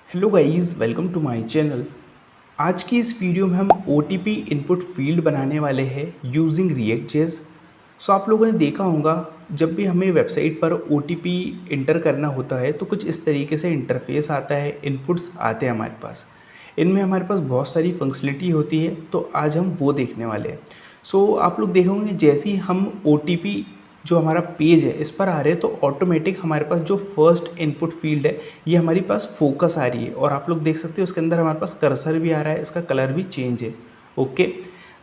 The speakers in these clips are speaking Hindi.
Hello guys, welcome to my channel. आज की इस वीडियो में हम OTP इनपुट फील्ड बनाने वाले हैं यूजिंग रिएक्ट.जेएस। सो आप लोगों ने देखा होगा जब भी हमें वेबसाइट पर OTP इंटर करना होता है तो कुछ इस तरीके से इंटरफेस आता है, इनपुट्स आते हैं हमारे पास। इनमें हमारे पास बहुत सारी फंक्शनलिटी होती है, तो आज हम वो देखने वाले हैं। सो आप लोग देखोगे जैसे ही हम OTP जो हमारा पेज है इस पर आ रहे हैं तो ऑटोमेटिक हमारे पास जो फर्स्ट इनपुट फील्ड है ये हमारी पास फोकस आ रही है, और आप लोग देख सकते हो उसके अंदर हमारे पास कर्सर भी आ रहा है, इसका कलर भी चेंज है। ओके,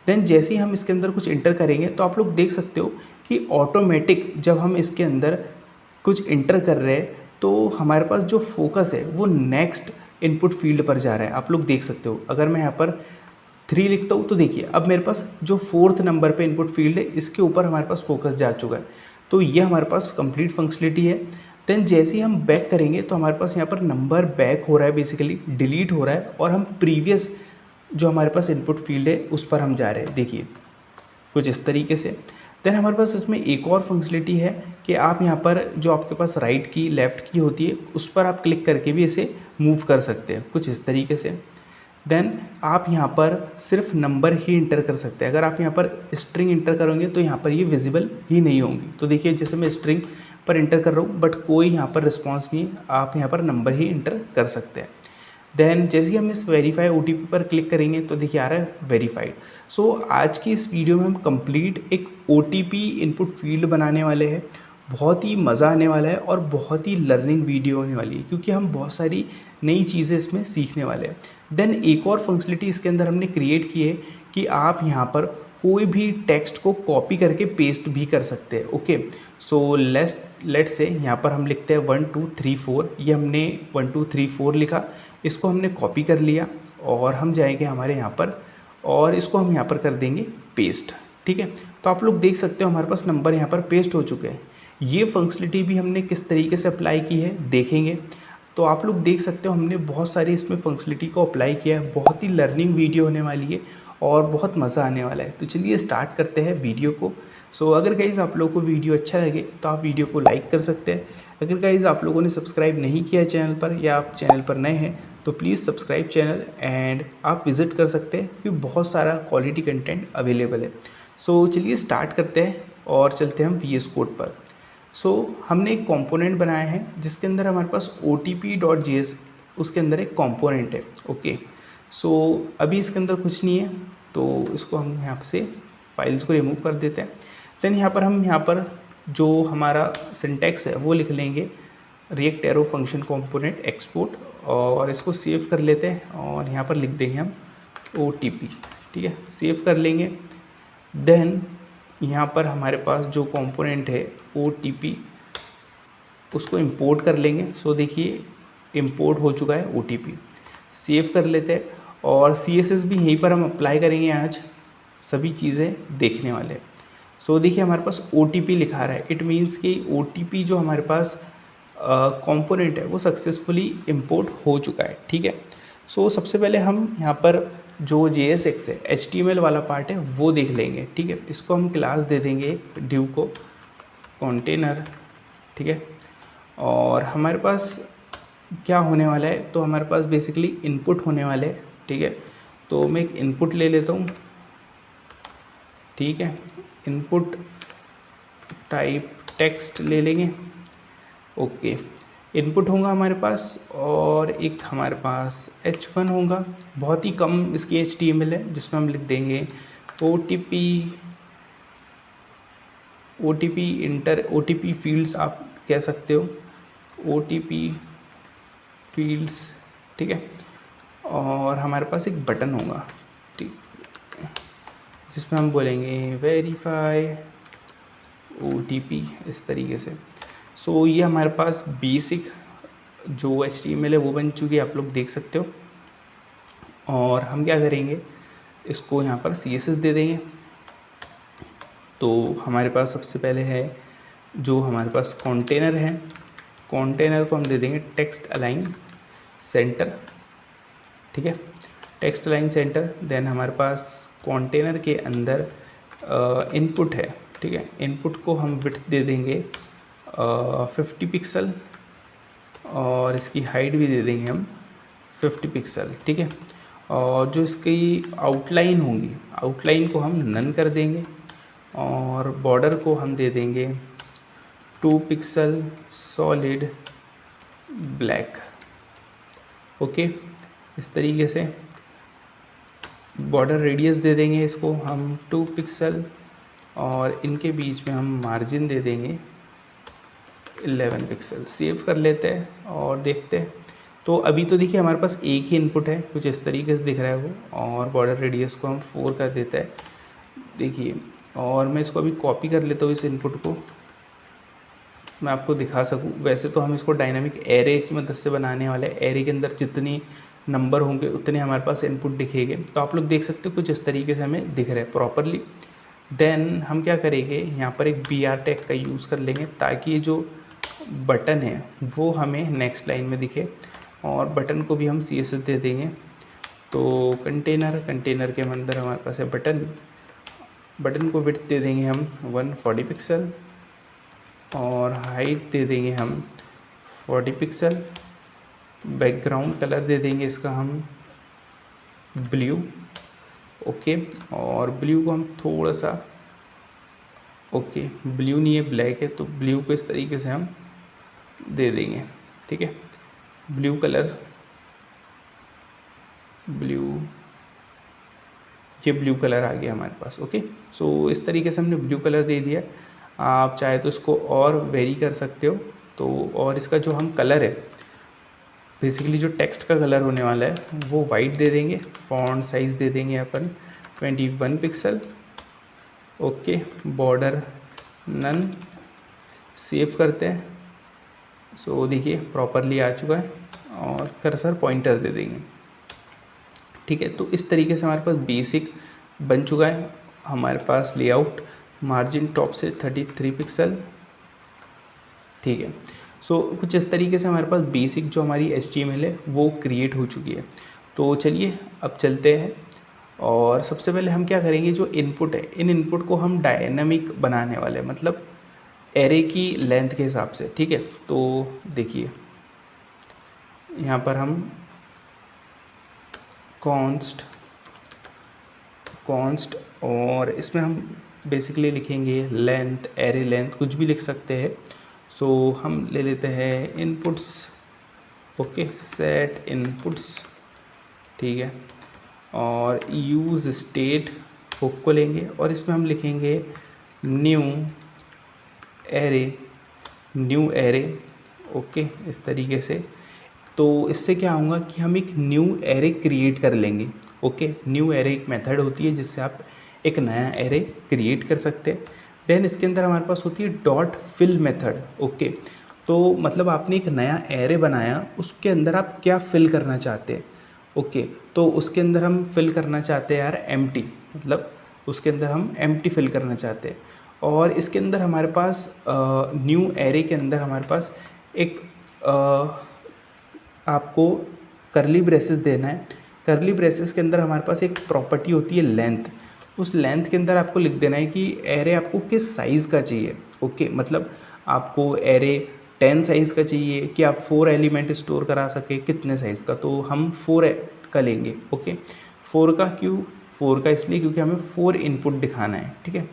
देन जैसे ही हम इसके अंदर कुछ इंटर करेंगे तो आप लोग देख सकते हो कि ऑटोमेटिक जब हम इसके अंदर कुछ इंटर कर रहे हैं तो हमारे पास जो फोकस है वो नेक्स्ट इनपुट फील्ड पर जा रहा है। आप लोग देख सकते हो अगर मैं यहाँ पर 3 लिखता हूँ तो देखिए अब मेरे पास जो 4th नंबर पे इनपुट फील्ड है इसके ऊपर हमारे पास फोकस जा चुका है। तो ये हमारे पास कंप्लीट फंक्शनलिटी है। देन जैसे ही हम बैक करेंगे तो हमारे पास यहाँ पर नंबर बैक हो रहा है, बेसिकली डिलीट हो रहा है, और हम प्रीवियस जो हमारे पास इनपुट फील्ड है उस पर हम जा रहे हैं। देखिए कुछ इस तरीके से। देन हमारे पास इसमें एक और फंक्शनलिटी है कि आप यहाँ पर जो आपके पास राइट की लेफ़्ट की होती है उस पर आप क्लिक करके भी इसे मूव कर सकते हैं कुछ इस तरीके से। देन आप यहाँ पर सिर्फ नंबर ही इंटर कर सकते हैं। अगर आप यहाँ पर स्ट्रिंग इंटर करोगे तो यहाँ पर ये विजिबल ही नहीं होंगी। तो देखिए जैसे मैं स्ट्रिंग पर इंटर कर रहा हूँ बट कोई यहाँ पर रिस्पॉन्स नहीं है, आप यहाँ पर नंबर ही इंटर कर सकते हैं। देन जैसे ही हम इस वेरीफाई OTP पर क्लिक करेंगे तो देखिए आ रहा है वेरीफाइड। सो आज की इस वीडियो में हम कंप्लीट एक OTP इनपुट फील्ड बनाने वाले हैं। बहुत ही मज़ा आने वाला है और बहुत ही लर्निंग वीडियो होने वाली है क्योंकि हम बहुत सारी नई चीज़ें इसमें सीखने वाले हैं। देन एक और फंक्शनलिटी इसके अंदर हमने क्रिएट की है कि आप यहाँ पर कोई भी टेक्स्ट को कॉपी करके पेस्ट भी कर सकते हैं। ओके, सो लेट्स से यहाँ पर हम लिखते हैं 1 2 3 4। ये हमने 1 2 3 4 लिखा, इसको हमने कॉपी कर लिया और हम जाएंगे हमारे यहाँ पर और इसको हम यहाँ पर कर देंगे पेस्ट। ठीक है, तो आप लोग देख सकते हो हमारे पास नंबर यहाँ पर पेस्ट हो चुके हैं। ये फंक्शनलिटी भी हमने किस तरीके से अप्लाई की है देखेंगे। तो आप लोग देख सकते हो हमने बहुत सारी इसमें फंक्शनलिटी को अप्लाई किया है। बहुत ही लर्निंग वीडियो होने वाली है और बहुत मज़ा आने वाला है। तो चलिए स्टार्ट करते हैं वीडियो को। सो अगर गाइज़ आप लोगों को वीडियो अच्छा लगे तो आप वीडियो को लाइक कर सकते हैं। अगर गाइज़ आप लोगों ने सब्सक्राइब नहीं किया है चैनल पर या आप चैनल पर नए हैं तो प्लीज़ सब्सक्राइब चैनल एंड आप विज़िट कर सकते हैं क्योंकि बहुत सारा क्वालिटी कंटेंट अवेलेबल है। सो चलिए स्टार्ट करते हैं और चलते हैं हम VS कोड पर। सो हमने एक कंपोनेंट बनाया है जिसके अंदर हमारे पास OTP.js उसके अंदर एक कंपोनेंट है। ओके, सो अभी इसके अंदर कुछ नहीं है तो इसको हम यहाँ से फाइल्स को रिमूव कर देते हैं। देन यहाँ पर जो हमारा सिंटैक्स है वो लिख लेंगे react arrow function component export, और इसको सेव कर लेते हैं और यहाँ पर लिख देंगे हम OTP। ठीक है, सेव कर लेंगे। देन यहाँ पर हमारे पास जो कंपोनेंट है OTP उसको इंपोर्ट कर लेंगे। सो देखिए इंपोर्ट हो चुका है OTP। सेव कर लेते हैं और CSS भी यहीं पर हम अप्लाई करेंगे। आज सभी चीज़ें देखने वाले हैं। सो देखिए हमारे पास OTP लिखा रहा है, इट मीन्स कि OTP जो हमारे पास कंपोनेंट है वो सक्सेसफुली इंपोर्ट हो चुका है। ठीक है, सो सबसे पहले हम यहाँ पर जो JSX है HTML वाला पार्ट है वो देख लेंगे। ठीक है, इसको हम क्लास दे देंगे एक डिव को कंटेनर। ठीक है, और हमारे पास क्या होने वाला है तो हमारे पास बेसिकली इनपुट होने वाले हैं। ठीक है, तो मैं एक इनपुट ले लेता हूँ। ठीक है, इनपुट टाइप टेक्स्ट ले लेंगे। ओके, इनपुट होगा हमारे पास और एक हमारे पास H1 होगा। बहुत ही कम इसकी HTML है जिसमें हम लिख देंगे OTP फील्ड्स आप कह सकते हो OTP फील्ड्स। ठीक है, और हमारे पास एक बटन होगा ठीक जिसमें हम बोलेंगे वेरीफाई OTP इस तरीके से। सो ये हमारे पास बेसिक जो HTML है वो बन चुकी है, आप लोग देख सकते हो। और हम क्या करेंगे इसको यहाँ पर CSS दे देंगे। तो हमारे पास सबसे पहले है जो हमारे पास कंटेनर है, कंटेनर को हम दे देंगे टेक्स्ट अलाइन सेंटर। ठीक है, टेक्स्ट अलाइन सेंटर। देन हमारे पास कंटेनर के अंदर इनपुट है। ठीक है, इनपुट को हम विड्थ दे देंगे 50 पिक्सल और इसकी हाइट भी दे देंगे हम 50 पिक्सल, ठीक है। और जो इसकी आउटलाइन होंगी, आउटलाइन को हम नन कर देंगे और बॉर्डर को हम दे देंगे 2 पिक्सल सॉलिड ब्लैक। ओके, इस तरीके से बॉर्डर रेडियस दे देंगे इसको हम 2 पिक्सल और इनके बीच में हम मार्जिन दे देंगे 11 पिक्सल। सेव कर लेते हैं और देखते हैं। तो अभी तो देखिए हमारे पास एक ही इनपुट है, कुछ इस तरीके से दिख रहा है वो, और बॉर्डर रेडियस को हम 4 कर देते हैं, देखिए। और मैं इसको अभी कॉपी कर लेता हूँ इस इनपुट को, मैं आपको दिखा सकूँ। वैसे तो हम इसको डायनामिक एरे की मदद से बनाने वाले हैं, एरे के अंदर जितनी नंबर होंगे उतने हमारे पास इनपुट दिखेंगे। तो आप लोग देख सकते हो कुछ इस तरीके से हमें दिख रहा है प्रॉपरली। देन हम क्या करेंगे, यहाँ पर एक BR टैग का यूज़ कर लेंगे ताकि ये जो बटन है वो हमें नेक्स्ट लाइन में दिखे, और बटन को भी हम CSS दे देंगे। तो कंटेनर के अंदर हमारे पास है बटन को विड्थ दे देंगे हम 140 पिक्सल और हाइट दे देंगे हम 40 पिक्सल। बैकग्राउंड कलर दे देंगे इसका हम ब्लू, ओके। और ब्लू को हम थोड़ा सा, ओके ब्लू नहीं है ब्लैक है, तो ब्लू को इस तरीके से हम दे देंगे, ठीक है। ब्लू कलर, ये ब्लू कलर आ गया हमारे पास, ओके। सो इस तरीके से हमने ब्लू कलर दे दिया। आप चाहे तो इसको और वेरी कर सकते हो। तो और इसका जो हम कलर है, बेसिकली जो टेक्स्ट का कलर होने वाला है वो वाइट दे देंगे। फॉन्ट साइज़ दे देंगे अपन 21 pixel, okay. Border none, save करते हैं। सो देखिए प्रॉपरली आ चुका है, और कर्सर पॉइंटर दे देंगे, ठीक है। तो इस तरीके से हमारे पास बेसिक बन चुका है। हमारे पास लेआउट मार्जिन टॉप से 33 पिक्सल, ठीक है। सो कुछ इस तरीके से हमारे पास बेसिक जो हमारी HTML है वो क्रिएट हो चुकी है। तो चलिए अब चलते हैं, और सबसे पहले हम क्या करेंगे, जो इनपुट है इन इनपुट को हम डायनामिक बनाने वाले हैं, मतलब एरे की लेंथ के हिसाब से, ठीक है। तो देखिए यहाँ पर हम कॉन्स्ट और इसमें हम बेसिकली लिखेंगे लेंथ, एरे लेंथ, कुछ भी लिख सकते हैं। सो हम ले लेते हैं इनपुट्स, ओके, सेट इनपुट्स, ठीक है। और यूज़ स्टेट हुक को लेंगे और इसमें हम लिखेंगे न्यू एरे, ओके, इस तरीके से। तो इससे क्या होगा कि हम एक न्यू एरे क्रिएट कर लेंगे, ओके। न्यू एरे एक मेथड होती है जिससे आप एक नया एरे क्रिएट कर सकते हैं। देन इसके अंदर हमारे पास होती है डॉट फिल मेथड, ओके। तो मतलब आपने एक नया एरे बनाया, उसके अंदर आप क्या फिल करना चाहते हैं, ओके। तो उसके अंदर हम फिल करना चाहते हैं यार एम्प्टी, मतलब उसके अंदर हम एम्प्टी फिल करना चाहते हैं। और इसके अंदर हमारे पास न्यू एरे के अंदर हमारे पास एक आपको करली ब्रेसेस देना है। करली ब्रेसेस के अंदर हमारे पास एक प्रॉपर्टी होती है लेंथ। उस लेंथ के अंदर आपको लिख देना है कि एरे आपको किस साइज़ का चाहिए, ओके। मतलब आपको एरे 10 साइज़ का चाहिए कि आप 4 एलिमेंट स्टोर करा सके, कितने साइज़ का, तो हम 4 का लेंगे, ओके। 4 का क्यों, 4 का इसलिए क्योंकि हमें 4 इनपुट दिखाना है, ठीक है।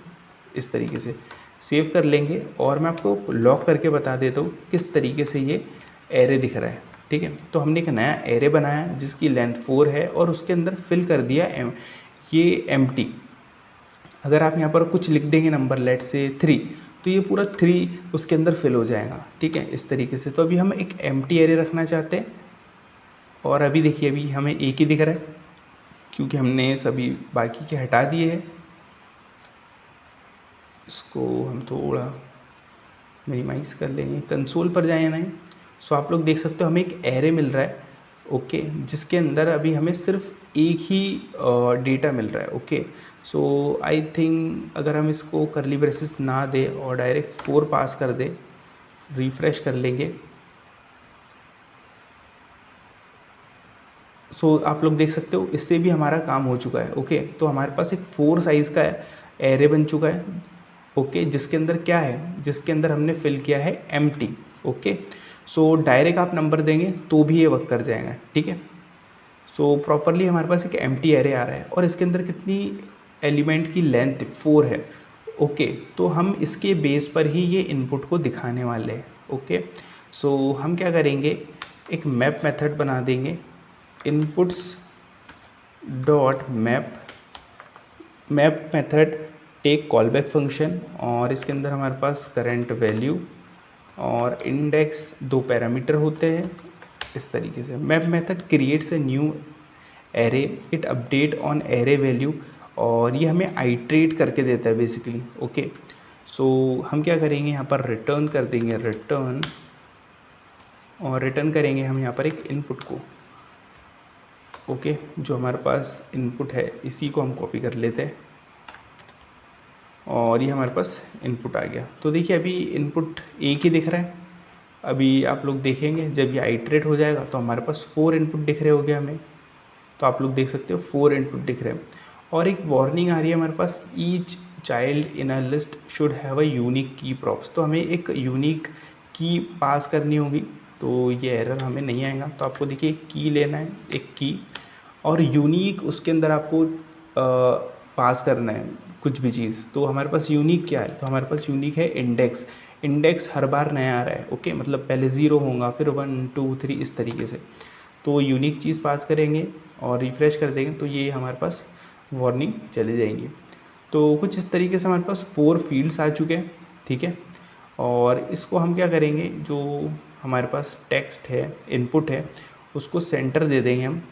इस तरीके से सेव कर लेंगे, और मैं आपको लॉक करके बता देता हूँ किस तरीके से ये एरे दिख रहा है, ठीक है। तो हमने एक नया एरे बनाया जिसकी लेंथ 4 है और उसके अंदर फिल कर दिया ये एम्प्टी। अगर आप यहाँ पर कुछ लिख देंगे नंबर, लेट से 3, तो ये पूरा 3 उसके अंदर फिल हो जाएगा, ठीक है, इस तरीके से। तो अभी हम एक एम्प्टी एरे रखना चाहते हैं, और अभी देखिए अभी हमें एक ही दिख रहा है क्योंकि हमने सभी बाकी के हटा दिए हैं। इसको हम थोड़ा मिनिमाइज़ कर लेंगे, कंसोल पर जाए नहीं। सो आप लोग देख सकते हो हमें एक एरे मिल रहा है, ओके, जिसके अंदर अभी हमें सिर्फ एक ही डेटा मिल रहा है, ओके। सो आई थिंक अगर हम इसको करली ब्रेसेस ना दे और डायरेक्ट 4 पास कर दे, रिफ़्रेश कर लेंगे। सो आप लोग देख सकते हो इससे भी हमारा काम हो चुका है, ओके। तो हमारे पास एक 4 साइज़ का एरे बन चुका है, ओके, जिसके अंदर क्या है, जिसके अंदर हमने फिल किया है एम्प्टी, ओके। सो डायरेक्ट आप नंबर देंगे तो भी ये वर्क कर जाएगा, ठीक है। सो प्रॉपरली हमारे पास एक एम्प्टी एरे आ रहा है और इसके अंदर कितनी एलिमेंट की लेंथ 4 है। ओके, तो हम इसके बेस पर ही ये इनपुट को दिखाने वाले हैं। ओके, सो हम क्या करेंगे, एक मैप मेथड बना देंगे, inputs dot map method take callback function, और इसके अंदर हमारे पास करंट वैल्यू और इंडेक्स 2 पैरामीटर होते हैं। इस तरीके से map method creates a new array, it update on array value, और ये हमें आइट्रेट करके देता है बेसिकली। ओके, सो हम क्या करेंगे, यहाँ पर रिटर्न कर देंगे रिटर्न, और रिटर्न करेंगे हम यहाँ पर एक इनपुट को। ओके, जो हमारे पास इनपुट है इसी को हम कॉपी कर लेते हैं, और ये हमारे पास इनपुट आ गया। तो देखिए अभी इनपुट एक ही दिख रहा है। अभी आप लोग देखेंगे जब ये आइट्रेट हो जाएगा तो हमारे पास 4 इनपुट दिख रहे होंगे हमें। तो आप लोग देख सकते हो 4 इनपुट दिख रहे हैं, और एक वार्निंग आ रही है हमारे पास, each child in a list should have a unique key props. तो हमें एक यूनिक की पास करनी होगी, तो ये एरर हमें नहीं आएगा। तो आपको देखिए एक की लेना है, एक की, और यूनिक उसके अंदर आपको पास करना है कुछ भी चीज़। तो हमारे पास यूनिक क्या है, तो हमारे पास यूनिक है इंडेक्स। इंडेक्स हर बार नया आ रहा है। ओके, मतलब पहले 0 होगा, फिर 1 2 3 इस तरीके से। तो यूनिक चीज़ पास करेंगे और रिफ़्रेश कर देंगे तो ये हमारे पास वार्निंग चली जाएंगी। तो कुछ इस तरीके से हमारे पास 4 फील्ड्स आ चुके हैं। ठीक है, और इसको हम क्या करेंगे, जो हमारे पास टेक्स्ट है, इनपुट है, उसको सेंटर दे देंगे हम।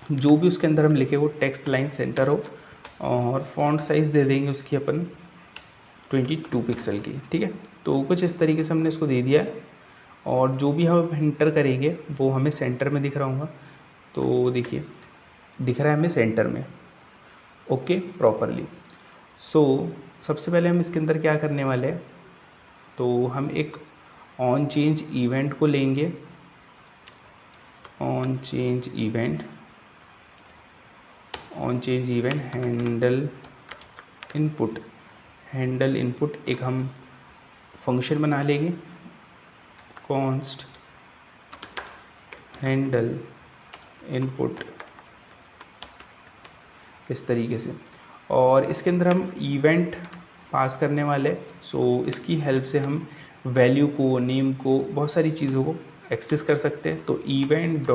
जो भी उसके अंदर हम लिखे वो टेक्स्ट लाइन सेंटर हो, और फॉन्ट साइज़ दे देंगे उसकी अपन 22 पिक्सल की। ठीक है, तो कुछ इस तरीके से हमने इसको दे दिया है, और जो भी हम एंटर करेंगे वो हमें सेंटर में दिख रहा होगा। तो देखिए दिख रहा है हमें सेंटर में। Okay, properly. सो सबसे पहले हम इसके अंदर क्या करने वाले हैं, तो हम एक ऑन चेंज इवेंट को लेंगे, on change event handle input एक हम फंक्शन बना लेंगे, कॉन्स्ट हैंडल इनपुट, इस तरीके से। और इसके अंदर हम इवेंट पास करने वाले। सो इसकी हेल्प से हम वैल्यू को, नेम को, बहुत सारी चीज़ों को एक्सेस कर सकते हैं। तो इवेंट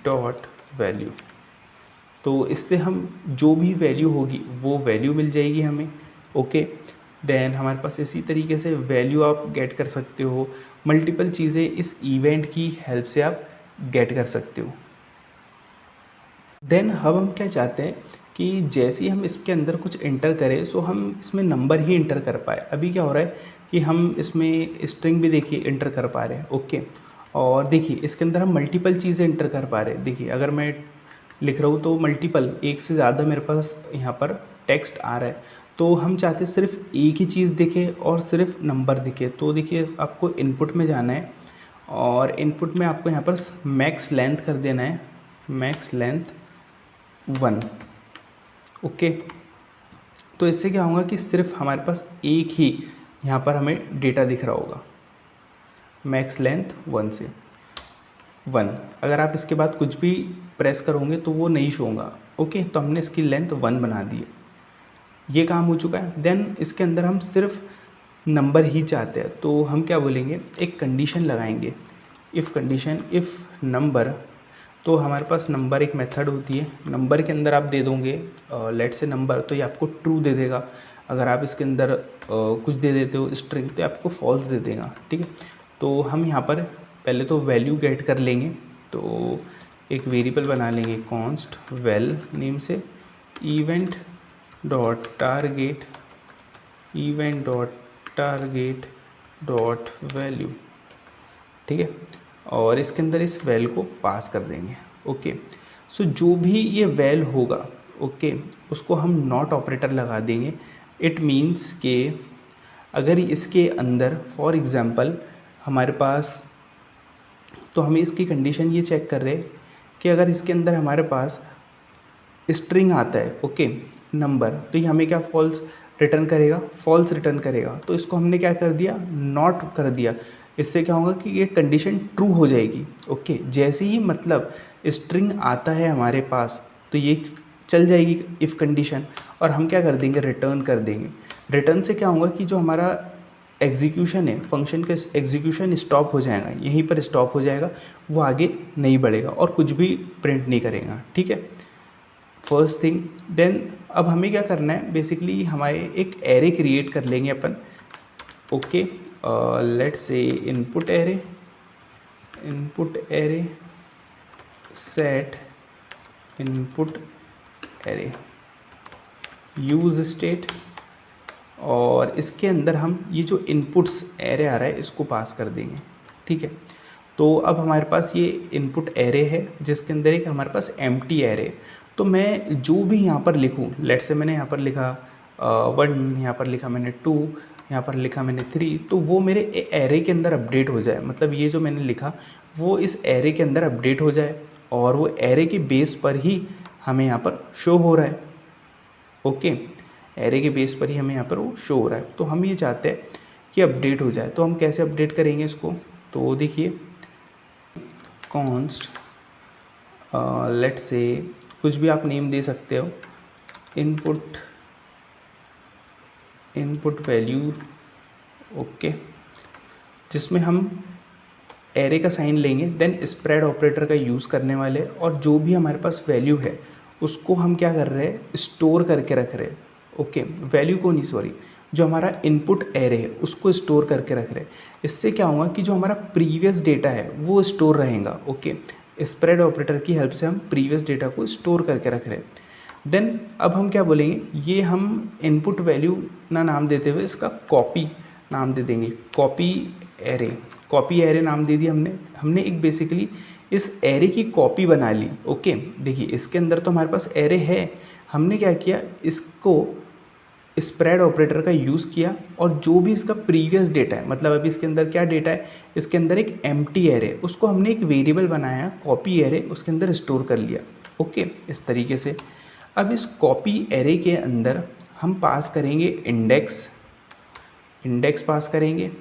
डॉट वैल्यू, तो इससे हम जो भी वैल्यू होगी वो वैल्यू मिल जाएगी हमें। ओके, देन हमारे पास इसी तरीके से वैल्यू आप गेट कर सकते हो, मल्टीपल चीज़ें इस इवेंट की हेल्प से आप गेट कर सकते हो। देन अब हम क्या चाहते हैं कि जैसे ही हम इसके अंदर कुछ इंटर करें, सो हम इसमें नंबर ही इंटर कर पाए। अभी क्या हो रहा है कि हम इसमें स्ट्रिंग भी देखिए इंटर कर पा रहे हैं। ओके, और देखिए इसके अंदर हम मल्टीपल चीज़ें इंटर कर पा रहे हैं। देखिए अगर मैं लिख रहा हूँ तो मल्टीपल, एक से ज़्यादा मेरे पास यहाँ पर टेक्स्ट आ रहा है। तो हम चाहते हैं सिर्फ एक ही चीज़ दिखे और सिर्फ नंबर दिखे। तो देखिए आपको इनपुट में जाना है, और इनपुट में आपको यहाँ पर मैक्स लेंथ कर देना है, मैक्स लेंथ 1। ओके, तो इससे क्या होगा कि सिर्फ हमारे पास एक ही यहाँ पर हमें डेटा दिख रहा होगा, मैक्स लेंथ 1 से 1। अगर आप इसके बाद कुछ भी प्रेस करोगे तो वो नहीं शो होगा। ओके, तो हमने इसकी लेंथ 1 बना दी है, ये काम हो चुका है। देन इसके अंदर हम सिर्फ नंबर ही चाहते हैं, तो हम क्या बोलेंगे, एक कंडीशन लगाएंगे, इफ़ कंडीशन, इफ़ नंबर। तो हमारे पास नंबर एक मेथड होती है, नंबर के अंदर आप दे दोगे लेट से नंबर, तो ये आपको ट्रू दे देगा। अगर आप इसके अंदर कुछ दे देते हो स्ट्रिंग, तो आपको फॉल्स दे देगा। ठीक है, तो हम यहाँ पर पहले तो वैल्यू गेट कर लेंगे। तो एक वेरिएबल बना लेंगे कॉन्स्ट वेल नेम से, event dot target dot value. ठीक है, और इसके अंदर इस वैल को पास कर देंगे। ओके, सो जो भी ये वैल होगा, ओके, उसको हम नॉट ऑपरेटर लगा देंगे। इट मीन्स कि अगर इसके अंदर फॉर एग्ज़ाम्पल हमारे पास, तो हमें इसकी कंडीशन ये चेक कर रहे हैं कि अगर इसके अंदर हमारे पास स्ट्रिंग आता है, ओके, नंबर, तो ये हमें क्या फॉल्स रिटर्न करेगा, फॉल्स रिटर्न करेगा। तो इसको हमने क्या कर दिया, नॉट कर दिया। इससे क्या होगा कि ये कंडीशन ट्रू हो जाएगी। ओके, जैसे ही मतलब स्ट्रिंग आता है हमारे पास तो ये चल जाएगी इफ़ कंडीशन, और हम क्या कर देंगे, रिटर्न कर देंगे। रिटर्न से क्या होगा कि जो हमारा एग्जीक्यूशन है, फंक्शन का एग्जीक्यूशन स्टॉप हो जाएगा, यहीं पर स्टॉप हो जाएगा, वो आगे नहीं बढ़ेगा और कुछ भी प्रिंट नहीं करेगा। ठीक है, फर्स्ट थिंग। देन अब हमें क्या करना है, बेसिकली हमारे एक एरे क्रिएट कर लेंगे अपन। Okay, let's say input array set input array use state, और इसके अंदर हम ये जो इनपुट्स एरे आ रहा है इसको पास कर देंगे। ठीक है, तो अब हमारे पास ये इनपुट एरे है जिसके अंदर एक हमारे पास एम्प्टी एरे। तो मैं जो भी यहाँ पर लिखूँ, लेट्स से मैंने यहाँ पर लिखा 1, यहाँ पर लिखा मैंने 2, यहाँ पर लिखा मैंने 3, तो वो मेरे एरे के अंदर अपडेट हो जाए। मतलब ये जो मैंने लिखा वो इस एरे के अंदर अपडेट हो जाए और वो एरे के बेस पर ही हमें यहाँ पर शो हो रहा है। ओके, एरे के बेस पर ही हमें यहाँ पर वो शो हो रहा है। तो हम ये चाहते हैं कि अपडेट हो जाए, तो हम कैसे अपडेट करेंगे इसको, तो देखिए कॉन्स्ट लेट्स से कुछ भी आप नेम दे सकते हो, इनपुट वैल्यू। ओके, जिसमें हम एरे का साइन लेंगे, देन स्प्रेड ऑपरेटर का यूज़ करने वाले, और जो भी हमारे पास वैल्यू है उसको हम क्या कर रहे हैं, स्टोर करके रख रहे हैं। ओके, वैल्यू को नहीं, सॉरी, जो हमारा इनपुट एरे है उसको स्टोर करके रख रहे हैं। इससे क्या होगा कि जो हमारा प्रीवियस डेटा है वो स्टोर रहेगा। ओके, स्प्रेड ऑपरेटर की हेल्प से हम प्रीवियस डेटा को स्टोर करके रख रहे हैं। देन अब हम क्या बोलेंगे, ये हम इनपुट वैल्यू ना नाम देते हुए इसका कॉपी नाम दे देंगे, कॉपी एरे नाम दे दिया हमने एक बेसिकली इस एरे की कॉपी बना ली। ओके, देखिए इसके अंदर तो हमारे पास एरे है, हमने क्या किया, इसको स्प्रेड ऑपरेटर का यूज़ किया और जो भी इसका प्रीवियस डेटा है, मतलब अभी इसके अंदर क्या डेटा है, इसके अंदर एक एम्प्टी एरे, उसको हमने एक वेरिएबल बनाया कॉपी एरे, उसके अंदर स्टोर कर लिया। ओके, इस तरीके से अब इस कॉपी एरे के अंदर हम पास करेंगे इंडेक्स पास करेंगे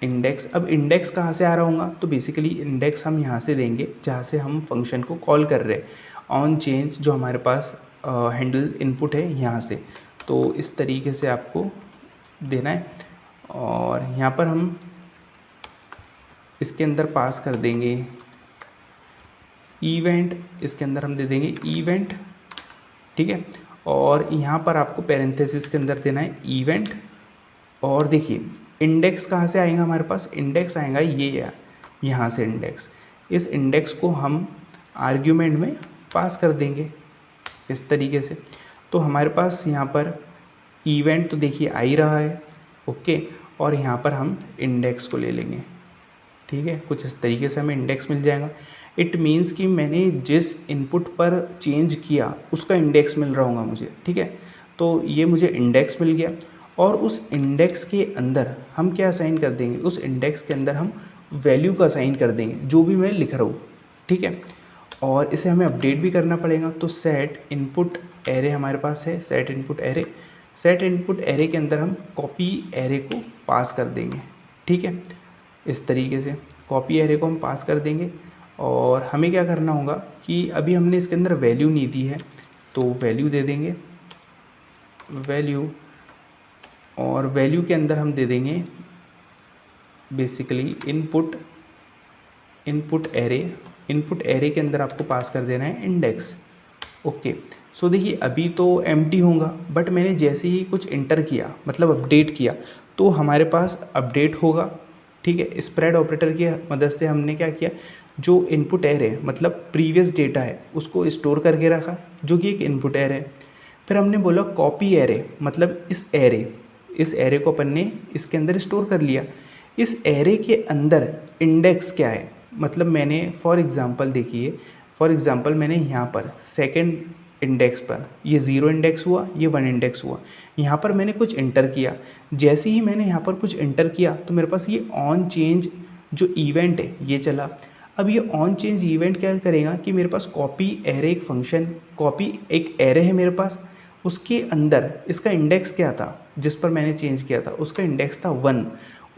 इंडेक्स। अब इंडेक्स कहाँ से आ रहा होगा, तो बेसिकली इंडेक्स हम यहाँ से देंगे जहाँ से हम फंक्शन को कॉल कर रहे हैं, ऑन चेंज जो हमारे पास हैंडल इनपुट है यहाँ से। तो इस तरीके से आपको देना है, और यहाँ पर हम इसके अंदर पास कर देंगे इवेंट, इसके अंदर हम दे देंगे इवेंट। ठीक है, और यहाँ पर आपको पैरेंथेसिस के अंदर देना है इवेंट। और देखिए इंडेक्स कहाँ से आएगा, हमारे पास इंडेक्स आएगा ये यहाँ से इंडेक्स, इस इंडेक्स को हम आर्ग्यूमेंट में पास कर देंगे इस तरीके से। तो हमारे पास यहाँ पर इवेंट तो देखिए आ ही रहा है। ओके, और यहाँ पर हम इंडेक्स को ले लेंगे। ठीक है, कुछ इस तरीके से हमें इंडेक्स मिल जाएगा। इट मीन्स कि मैंने जिस इनपुट पर चेंज किया उसका इंडेक्स मिल रहा होगा मुझे। ठीक है, तो ये मुझे इंडेक्स मिल गया, और उस इंडेक्स के अंदर हम क्या असाइन कर देंगे, उस इंडेक्स के अंदर हम वैल्यू का असाइन कर देंगे जो भी मैं लिख रहा हूँ। ठीक है, और इसे हमें अपडेट भी करना पड़ेगा। तो सेट इनपुट एरे हमारे पास है, सेट इनपुट एरे के अंदर हम कॉपी एरे को पास कर देंगे। ठीक है, इस तरीके से कॉपी एरे को हम पास कर देंगे, और हमें क्या करना होगा कि अभी हमने इसके अंदर वैल्यू नहीं दी है, तो वैल्यू दे देंगे वैल्यू, और वैल्यू के अंदर हम दे देंगे बेसिकली इनपुट एरे के अंदर आपको पास कर देना है इंडेक्स। ओके, सो देखिए अभी तो एम्प्टी होगा, बट मैंने जैसे ही कुछ इंटर किया, मतलब अपडेट किया, तो हमारे पास अपडेट होगा। ठीक है, स्प्रेड ऑपरेटर की मदद से हमने क्या किया, जो इनपुट एरे मतलब प्रीवियस डेटा है उसको स्टोर करके रखा, जो कि एक इनपुट एरे है। फिर हमने बोला कॉपी एरे, मतलब इस एरे को अपन ने इसके अंदर स्टोर कर लिया। इस एरे के अंदर इंडेक्स क्या है, मतलब मैंने फॉर एग्ज़ाम्पल मैंने यहाँ पर सेकंड इंडेक्स पर ये 0 इंडेक्स हुआ, ये 1 इंडेक्स हुआ, यहाँ पर मैंने कुछ इंटर किया। जैसे ही मैंने यहाँ पर कुछ इंटर किया तो मेरे पास ये ऑन चेंज जो इवेंट है ये चला। अब ये ऑन चेंज इवेंट क्या करेगा कि मेरे पास कॉपी एरे एक फंक्शन, कॉपी एक एरे है मेरे पास, उसके अंदर इसका इंडेक्स क्या था जिस पर मैंने चेंज किया था, उसका इंडेक्स था 1।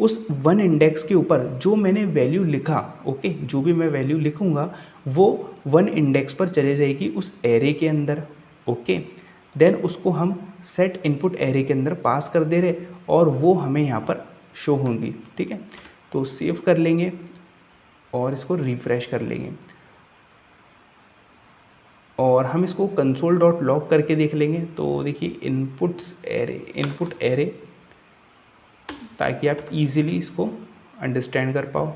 उस वन इंडेक्स के ऊपर जो मैंने वैल्यू लिखा, ओके, जो भी मैं वैल्यू लिखूँगा वो वन इंडेक्स पर चले जाएगी उस एरे के अंदर, ओके। देन उसको हम सेट इनपुट एरे के अंदर पास कर दे रहे और वो हमें यहाँ पर शो होंगी, ठीक है। तो सेव कर लेंगे और इसको रिफ्रेश कर लेंगे और हम इसको console.log करके देख लेंगे। तो देखिए इनपुट एरे, ताकि आप इजीली इसको अंडरस्टैंड कर पाओ।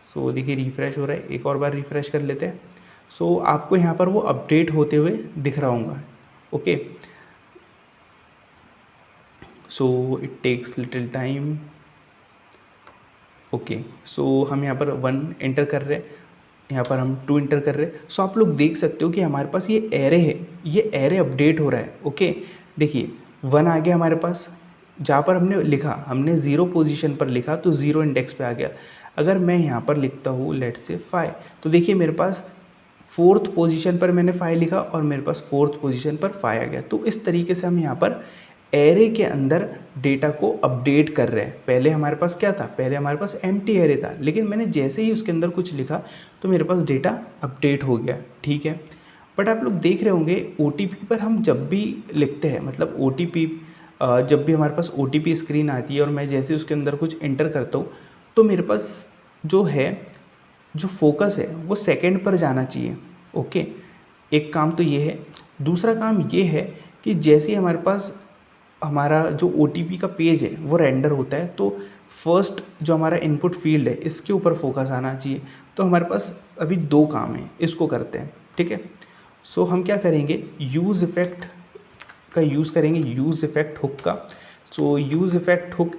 सो देखिए रिफ़्रेश हो रहा है, एक और बार रिफ़्रेश कर लेते हैं। सो आपको यहाँ पर वो अपडेट होते हुए दिख रहा होगा, okay. So it takes little time, okay. So हम यहाँ पर 1 एंटर कर रहे हैं, यहाँ पर हम 2 एंटर कर रहे हैं। सो आप लोग देख सकते हो कि हमारे पास ये एरे है, ये एरे अपडेट हो रहा है, ओके। देखिए 1 आ गया हमारे पास, जहाँ पर हमने लिखा, हमने 0 पोजीशन पर लिखा तो 0 इंडेक्स पे आ गया। अगर मैं यहाँ पर लिखता हूँ लेट्स से 5, तो देखिए मेरे पास 4th पोजीशन पर मैंने 5 लिखा और मेरे पास 4th पोजीशन पर 5 आ गया। तो इस तरीके से हम यहाँ पर एरे के अंदर डेटा को अपडेट कर रहे हैं। पहले हमारे पास क्या था, पहले हमारे पास एम्प्टी एरे था, लेकिन मैंने जैसे ही उसके अंदर कुछ लिखा तो मेरे पास डेटा अपडेट हो गया, ठीक है। बट आप लोग देख रहे होंगे OTP पर हम जब भी लिखते हैं, मतलब OTP जब भी हमारे पास OTP स्क्रीन आती है और मैं जैसे उसके अंदर कुछ एंटर करता हूँ तो मेरे पास जो है, जो फोकस है वो सेकंड पर जाना चाहिए, ओके। एक काम तो ये है। दूसरा काम ये है कि जैसे ही हमारे पास हमारा जो OTP का पेज है वो रेंडर होता है तो फर्स्ट जो हमारा इनपुट फील्ड है इसके ऊपर फोकस आना चाहिए। तो हमारे पास अभी 2 काम हैं, इसको करते हैं, ठीक है। सो हम क्या करेंगे, यूज़ इफ़ेक्ट का यूज़ करेंगे, यूज़ इफ़ेक्ट हुक का। So use effect hook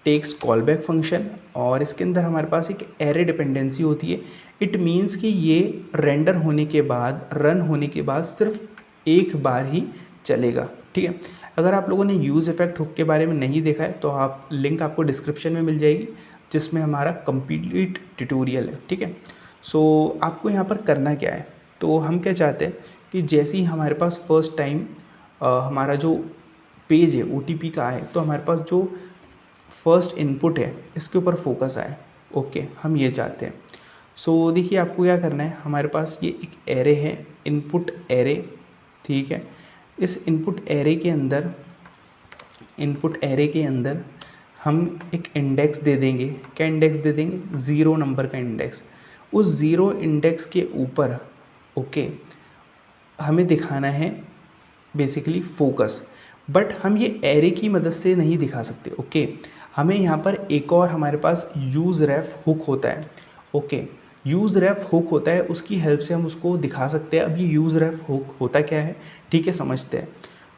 takes call back function और इसके अंदर हमारे पास एक एरे डिपेंडेंसी होती है। इट मीन्स कि ये रेंडर होने के बाद, रन होने के बाद सिर्फ एक बार ही चलेगा, ठीक है। अगर आप लोगों ने यूज़ इफ़ेक्ट हुक के बारे में नहीं देखा है तो आप लिंक आपको डिस्क्रिप्शन में मिल जाएगी, जिसमें हमारा कंप्लीट ट्यूटोरियल है, ठीक है। सो आपको यहाँ पर करना क्या है, तो हम क्या चाहते हैं कि जैसे ही हमारे पास फर्स्ट टाइम हमारा जो पेज है OTP का आए तो हमारे पास जो फर्स्ट इनपुट है इसके ऊपर फोकस आए, ओके, हम ये चाहते हैं। सो देखिए आपको क्या करना है, हमारे पास ये एक एरे है, इनपुट एरे, ठीक है। इस इनपुट एरे के अंदर हम एक इंडेक्स दे देंगे। क्या इंडेक्स दे देंगे, 0 नंबर का इंडेक्स। उस 0 इंडेक्स के ऊपर, ओके, हमें दिखाना है बेसिकली फोकस। बट हम ये एरे की मदद से नहीं दिखा सकते, ओके। हमें यहाँ पर एक और हमारे पास यूज़ रेफ हुक होता है, ओके। यूज़ रेफ हुक होता है, उसकी हेल्प से हम उसको दिखा सकते हैं। अब ये यूज़ रेफ हुक होता क्या है, ठीक है, समझते हैं।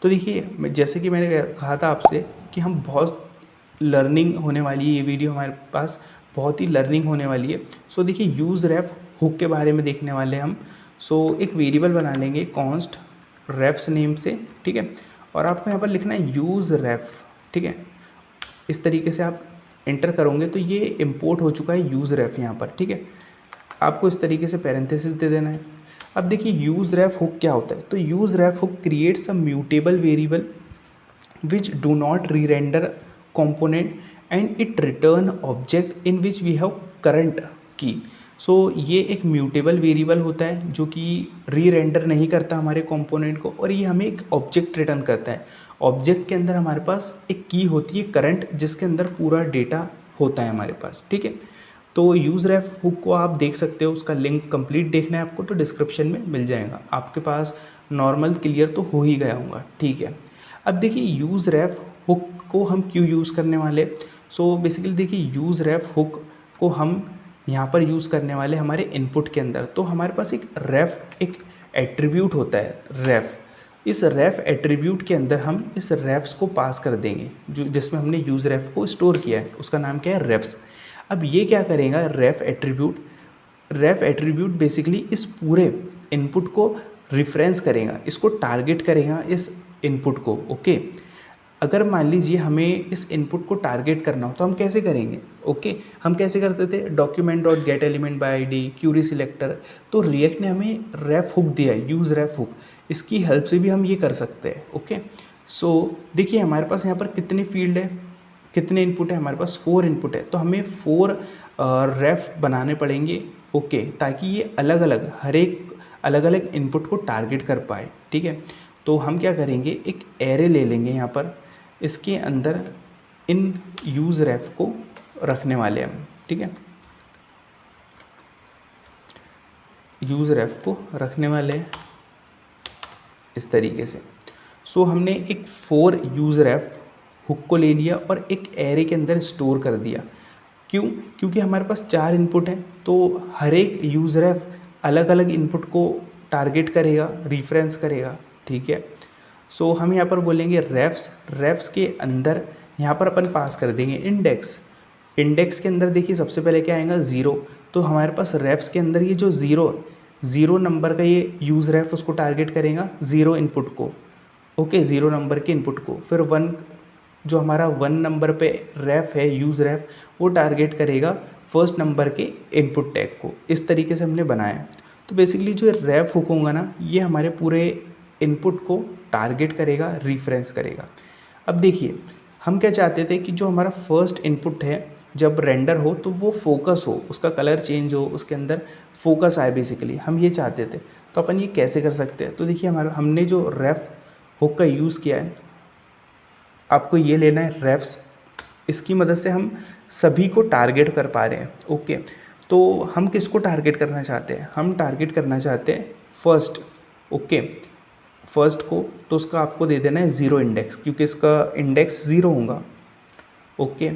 तो देखिए जैसे कि मैंने कहा था आपसे कि हम बहुत लर्निंग होने वाली है, ये वीडियो हमारे पास बहुत ही लर्निंग होने वाली है। सो देखिए यूज़ रेफ हुक के बारे में देखने वाले हम। सो एक वेरिएबल बना लेंगे कॉन्स्ट रेफ्स नेम से, ठीक है। और आपको यहाँ पर लिखना है यूज़ रेफ, ठीक है। इस तरीके से आप एंटर करोगे तो ये इंपोर्ट हो चुका है यूज़ रेफ यहाँ पर, ठीक है। आपको इस तरीके से पैरेंथेसिस दे देना है। अब देखिए यूज़ रेफ हुक क्या होता है, तो use ref hook creates a mutable variable which do not री render component and it return object in which we have current key। सो ये एक म्यूटेबल वेरिएबल होता है जो कि री रेंडर नहीं करता हमारे कंपोनेंट को, और ये हमें एक ऑब्जेक्ट रिटर्न करता है। ऑब्जेक्ट के अंदर हमारे पास एक की होती है करंट, जिसके अंदर पूरा डेटा होता है हमारे पास, ठीक है। तो यूज़ रेफ हुक को आप देख सकते हो, उसका लिंक कंप्लीट देखना है आपको तो डिस्क्रिप्शन में मिल जाएगा। आपके पास नॉर्मल क्लियर तो हो ही गया होगा, ठीक है। अब देखिए यूज़ रेफ हुक को हम क्यों यूज़ करने वाले, सो बेसिकली देखिए यूज़ रेफ हुक को हम यहाँ पर यूज़ करने वाले हमारे इनपुट के अंदर। तो हमारे पास एक एट्रीब्यूट होता है रेफ। इस रेफ एट्रीब्यूट के अंदर हम इस रेफ्स को पास कर देंगे, जो जिसमें हमने यूज़ रेफ को स्टोर किया है, उसका नाम क्या है, रेफ्स। अब ये क्या करेगा, रेफ एट्रीब्यूट बेसिकली इस पूरे इनपुट को रिफरेंस करेगा, इसको टारगेट करेगा इस इनपुट को, ओके। अगर मान लीजिए हमें इस इनपुट को टारगेट करना हो तो हम कैसे करेंगे, ओके। हम कैसे करते थे, document dot gate element by ID, Curie selector. तो रिएक्ट ने हमें रेफ हुक दिया है, यूज़ रेफ हुक, इसकी हेल्प से भी हम ये कर सकते हैं, ओके। सो देखिए हमारे पास यहाँ पर कितने फील्ड है, कितने इनपुट है हमारे पास, 4 इनपुट है, तो हमें 4 रेफ बनाने पड़ेंगे। ओके, ताकि ये अलग अलग हर एक अलग अलग इनपुट को टारगेट कर पाए। ठीक है, तो हम क्या करेंगे, एक एरे ले लेंगे यहाँ पर, इसके अंदर इन यूज़ रेफ को रखने वाले हम। ठीक है, यूज़ रेफ को रखने वाले हैं इस तरीके से। सो हमने एक 4 यूज़ रेफ हुक को ले लिया और एक एरे के अंदर स्टोर कर दिया। क्यों? क्योंकि हमारे पास 4 इनपुट हैं, तो हर एक यूज़ रेफ अलग अलग इनपुट को टारगेट करेगा, रिफरेंस करेगा। ठीक है, सो हम यहाँ पर बोलेंगे रेफ्स के अंदर यहाँ पर अपन पास कर देंगे इंडेक्स। इंडेक्स के अंदर देखिए सबसे पहले क्या आएगा, 0। तो हमारे पास रेफ्स के अंदर ये जो ज़ीरो नंबर का ये यूज़ रेफ उसको टारगेट करेगा 0 इनपुट को। ओके, 0 नंबर के इनपुट को। फिर 1 जो हमारा 1 नंबर पे रेफ है, यूज़ रेफ, वो टारगेट करेगा फर्स्ट नंबर के इनपुट टैग को। इस तरीके से हमने बनाया। तो बेसिकली जो रेफ हुक होगा ना, ये हमारे पूरे इनपुट को टारगेट करेगा, रिफरेंस करेगा। अब देखिए हम क्या चाहते थे कि जो हमारा फर्स्ट इनपुट है जब रेंडर हो तो वो फोकस हो, उसका कलर चेंज हो, उसके अंदर फोकस आए, बेसिकली हम ये चाहते थे। तो अपन ये कैसे कर सकते हैं, तो देखिए हमने जो रेफ हुक का यूज़ किया है, आपको ये लेना है रेफ्स। इसकी मदद से हम सभी को टारगेट कर पा रहे हैं। ओके, तो हम किसको टारगेट करना चाहते हैं, हम टारगेट करना चाहते हैं फर्स्ट। ओके, फर्स्ट को, तो उसका आपको दे देना है 0 इंडेक्स, क्योंकि इसका इंडेक्स 0 होगा। ओके,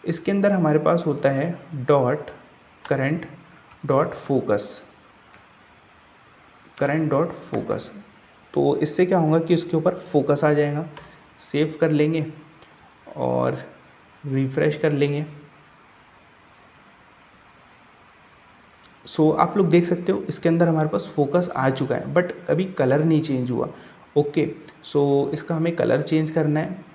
इसके अंदर हमारे पास होता है डॉट करंट डॉट फोकस। तो इससे क्या होगा कि उसके ऊपर फोकस आ जाएगा। सेव कर लेंगे और रिफ़्रेश कर लेंगे। सो आप लोग देख सकते हो इसके अंदर हमारे पास फोकस आ चुका है, बट अभी कलर नहीं चेंज हुआ। ओके, सो इसका हमें कलर चेंज करना है,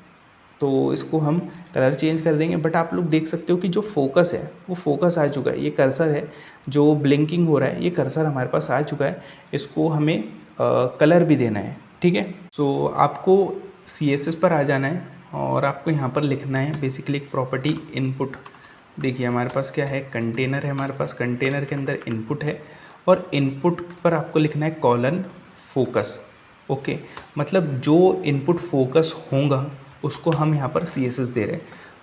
तो इसको हम कलर चेंज कर देंगे। बट आप लोग देख सकते हो कि जो फोकस है वो फोकस आ चुका है। ये कर्सर है जो ब्लिंकिंग हो रहा है, ये कर्सर हमारे पास आ चुका है। इसको हमें कलर भी देना है। ठीक है, सो आपको CSS पर आ जाना है और आपको यहाँ पर लिखना है बेसिकली एक प्रॉपर्टी इनपुट। देखिए हमारे पास क्या है, कंटेनर है, हमारे पास कंटेनर के अंदर इनपुट है और इनपुट पर आपको लिखना है कॉलन फोकस। ओके, मतलब जो इनपुट फोकस होगा उसको हम यहाँ पर CSS दे रहे हैं।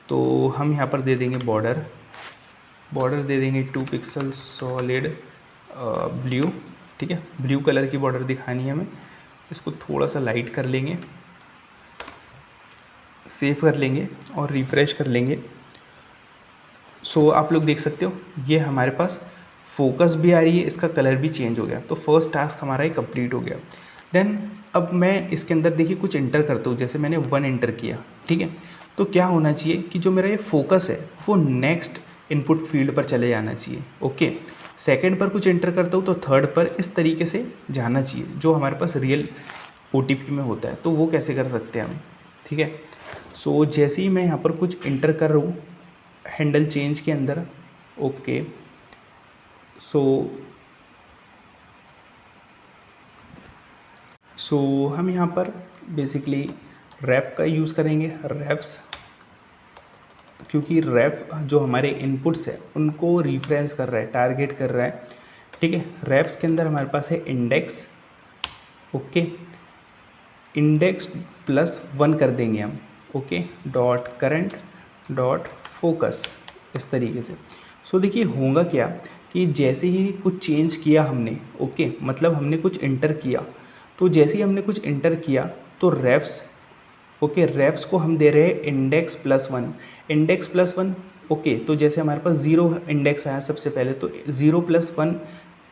तो हम यहाँ पर दे देंगे बॉर्डर दे देंगे 2 पिक्सल सॉलिड ब्लू। ठीक है, ब्लू कलर की बॉर्डर दिखानी है हमें। इसको थोड़ा सा लाइट कर लेंगे, सेव कर लेंगे और रिफ़्रेश कर लेंगे। सो आप लोग देख सकते हो ये हमारे पास फोकस भी आ रही है, इसका कलर भी चेंज हो गया। तो फर्स्ट टास्क हमारा ये कंप्लीट हो गया। देन अब मैं इसके अंदर देखिए कुछ इंटर करता हूँ, जैसे मैंने 1 इंटर किया। ठीक है, तो क्या होना चाहिए कि जो मेरा ये फोकस है वो नेक्स्ट इनपुट फील्ड पर चले जाना चाहिए। ओके, सेकंड पर कुछ इंटर करता हूँ तो थर्ड पर, इस तरीके से जाना चाहिए जो हमारे पास रियल OTP में होता है। तो वो कैसे कर सकते हैं हम। ठीक है, सो जैसे ही मैं यहाँ पर कुछ इंटर कर रहा हूँ हैंडल चेंज के अंदर। ओके, सो हम यहाँ पर बेसिकली रेफ का यूज़ करेंगे, रेफ्स, क्योंकि रेफ जो हमारे इनपुट्स है उनको रिफरेंस कर रहा है, टारगेट कर रहा है। ठीक है, रेफ्स के अंदर हमारे पास है इंडेक्स। ओके, इंडेक्स +1 कर देंगे हम। Okay, dot current dot focus, इस तरीके से। सो देखिए होगा क्या कि जैसे ही कुछ चेंज किया हमने, ओके, मतलब हमने कुछ इंटर किया, तो जैसे ही हमने कुछ इंटर किया तो रेफ्स, ओके, रेफ्स को हम दे रहे हैं इंडेक्स +1। ओके, तो जैसे हमारे पास 0 इंडेक्स आया सबसे पहले, तो 0 + 1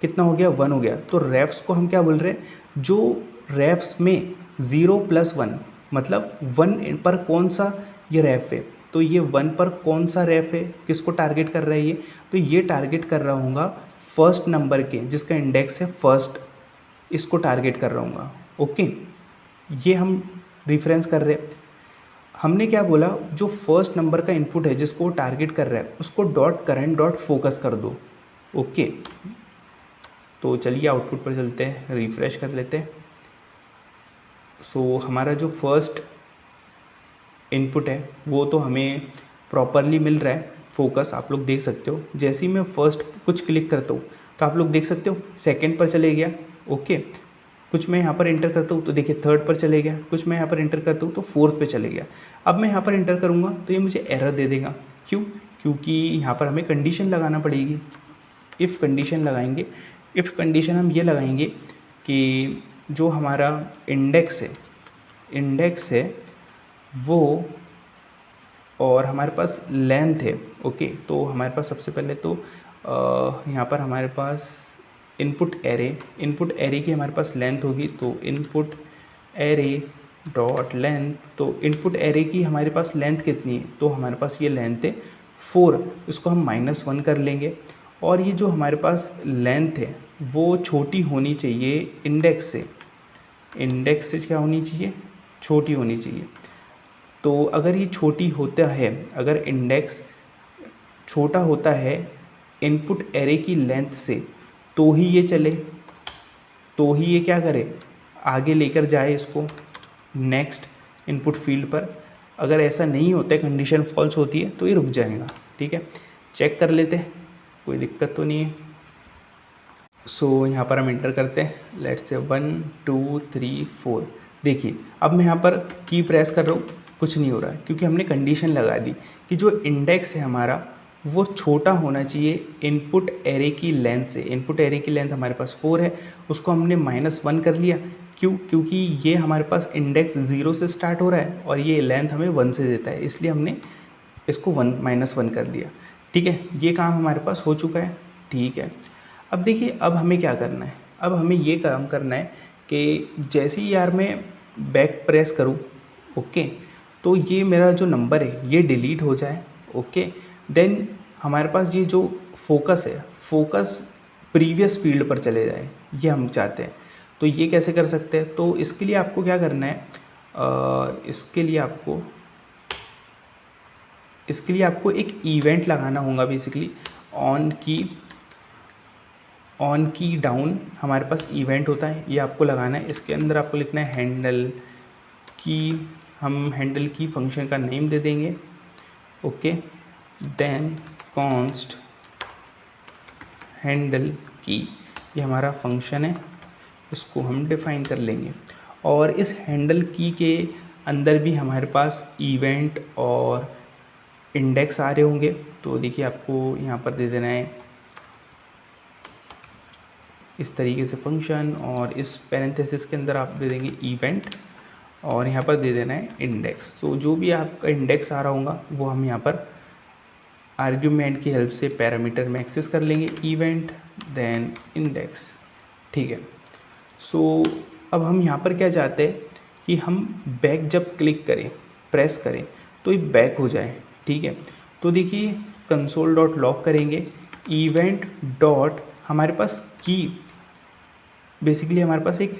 कितना हो गया, 1 हो गया। तो रेफ्स को हम क्या बोल रहे हैं, जो रेफ्स में 0 + 1 मतलब 1 पर कौन सा ये रेफ है, तो ये 1 पर कौन सा रेफ है, किसको टारगेट कर रहा है ये, तो ये टारगेट कर रहा हूँगा फर्स्ट नंबर के जिसका इंडेक्स है फर्स्ट, इसको टारगेट कर रहा हूँगा। ओके, ये हम रिफरेंस कर रहे हैं। हमने क्या बोला, जो फर्स्ट नंबर का इनपुट है जिसको टारगेट कर रहा है उसको डॉट करंट डॉट फोकस कर दो। ओके, तो चलिए आउटपुट पर चलते हैं, रिफ़्रेश कर लेते हैं। सो हमारा जो फर्स्ट इनपुट है वो तो हमें प्रॉपरली मिल रहा है फोकस, आप लोग देख सकते हो। जैसे ही मैं फर्स्ट कुछ क्लिक करता हूँ तो आप लोग देख सकते हो सेकंड पर चले गया, ओके। कुछ मैं यहाँ पर इंटर करता हूँ तो देखिए थर्ड पर चले गया, कुछ मैं यहाँ पर इंटर करता हूँ तो फोर्थ पे चले गया। अब मैं यहाँ पर इंटर करूँगा तो ये मुझे एरर दे देगा, क्यों? क्योंकि यहाँ पर हमें कंडीशन लगाना पड़ेगी। इफ़ कंडीशन लगाएंगे, इफ़ कंडीशन हम ये लगाएंगे कि जो हमारा इंडेक्स है वो और हमारे पास लेंथ है, ओके। तो हमारे पास सबसे पहले तो यहाँ पर हमारे पास इनपुट एरे की हमारे पास लेंथ होगी, तो इनपुट एरे डॉट लेंथ। तो इनपुट एरे की हमारे पास लेंथ कितनी है, तो हमारे पास ये लेंथ है 4, इसको हम -1 कर लेंगे। और ये जो हमारे पास लेंथ है वो छोटी होनी चाहिए इंडेक्स से क्या होनी चाहिए, छोटी होनी चाहिए। तो अगर ये छोटी होता है, अगर इंडेक्स छोटा होता है इनपुट एरे की लेंथ से, तो ही ये चले, तो ही ये क्या करे, आगे लेकर जाए इसको नेक्स्ट इनपुट फील्ड पर। अगर ऐसा नहीं होता है, कंडीशन फॉल्स होती है, तो ये रुक जाएगा, ठीक है। चेक कर लेते हैं, कोई दिक्कत तो नहीं है। सो यहाँ पर हम इंटर करते हैं, लेट्स से 1 2 3 4। देखिए अब मैं यहाँ पर की प्रेस कर रहा हूँ, कुछ नहीं हो रहा है, क्योंकि हमने कंडीशन लगा दी कि जो इंडेक्स है हमारा वो छोटा होना चाहिए इनपुट एरे की लेंथ से। इनपुट एरे की लेंथ हमारे पास 4 है, उसको हमने -1 कर लिया, क्यों? क्योंकि ये हमारे पास इंडेक्स 0 से स्टार्ट हो रहा है और ये लेंथ हमें 1 से देता है, इसलिए हमने इसको -1 कर दिया, ठीक है। ये काम हमारे पास हो चुका है, ठीक है। अब देखिए अब हमें क्या करना है, अब हमें ये काम करना है कि जैसे ही यार मैं बैक प्रेस करूँ, ओके, तो ये मेरा जो नंबर है ये डिलीट हो जाए, ओके। देन हमारे पास ये जो फोकस है, फोकस प्रीवियस फील्ड पर चले जाए, ये हम चाहते हैं। तो ये कैसे कर सकते हैं, तो इसके लिए आपको क्या करना है, इसके लिए आपको एक इवेंट लगाना होगा बेसिकली। ऑन की डाउन हमारे पास इवेंट होता है, ये आपको लगाना है। इसके अंदर आपको लिखना है हैंडल की, हम हैंडल की फंक्शन का नेम दे देंगे, ओके। देन कॉन्स्ट हैंडल की, ये हमारा फंक्शन है, इसको हम डिफाइन कर लेंगे। और इस हैंडल की के अंदर भी हमारे पास इवेंट और इंडेक्स आ रहे होंगे। तो देखिए आपको यहाँ पर दे देना है इस तरीके से फंक्शन, और इस पैरेंथेसिस के अंदर आप दे देंगे इवेंट, और यहाँ पर दे देना है इंडेक्स। तो जो भी आपका इंडेक्स आ रहा होगा वो हम यहाँ पर आर्ग्यूमेंट की हेल्प से पैरामीटर में एक्सेस कर लेंगे, इवेंट देन इंडेक्स, ठीक है। सो अब हम यहाँ पर क्या चाहते हैं कि हम बैक जब क्लिक करें, प्रेस करें, तो ये बैक हो जाए, ठीक है। तो देखिए कंसोल डॉट लॉग करेंगे, इवेंट डॉट हमारे पास की, बेसिकली हमारे पास एक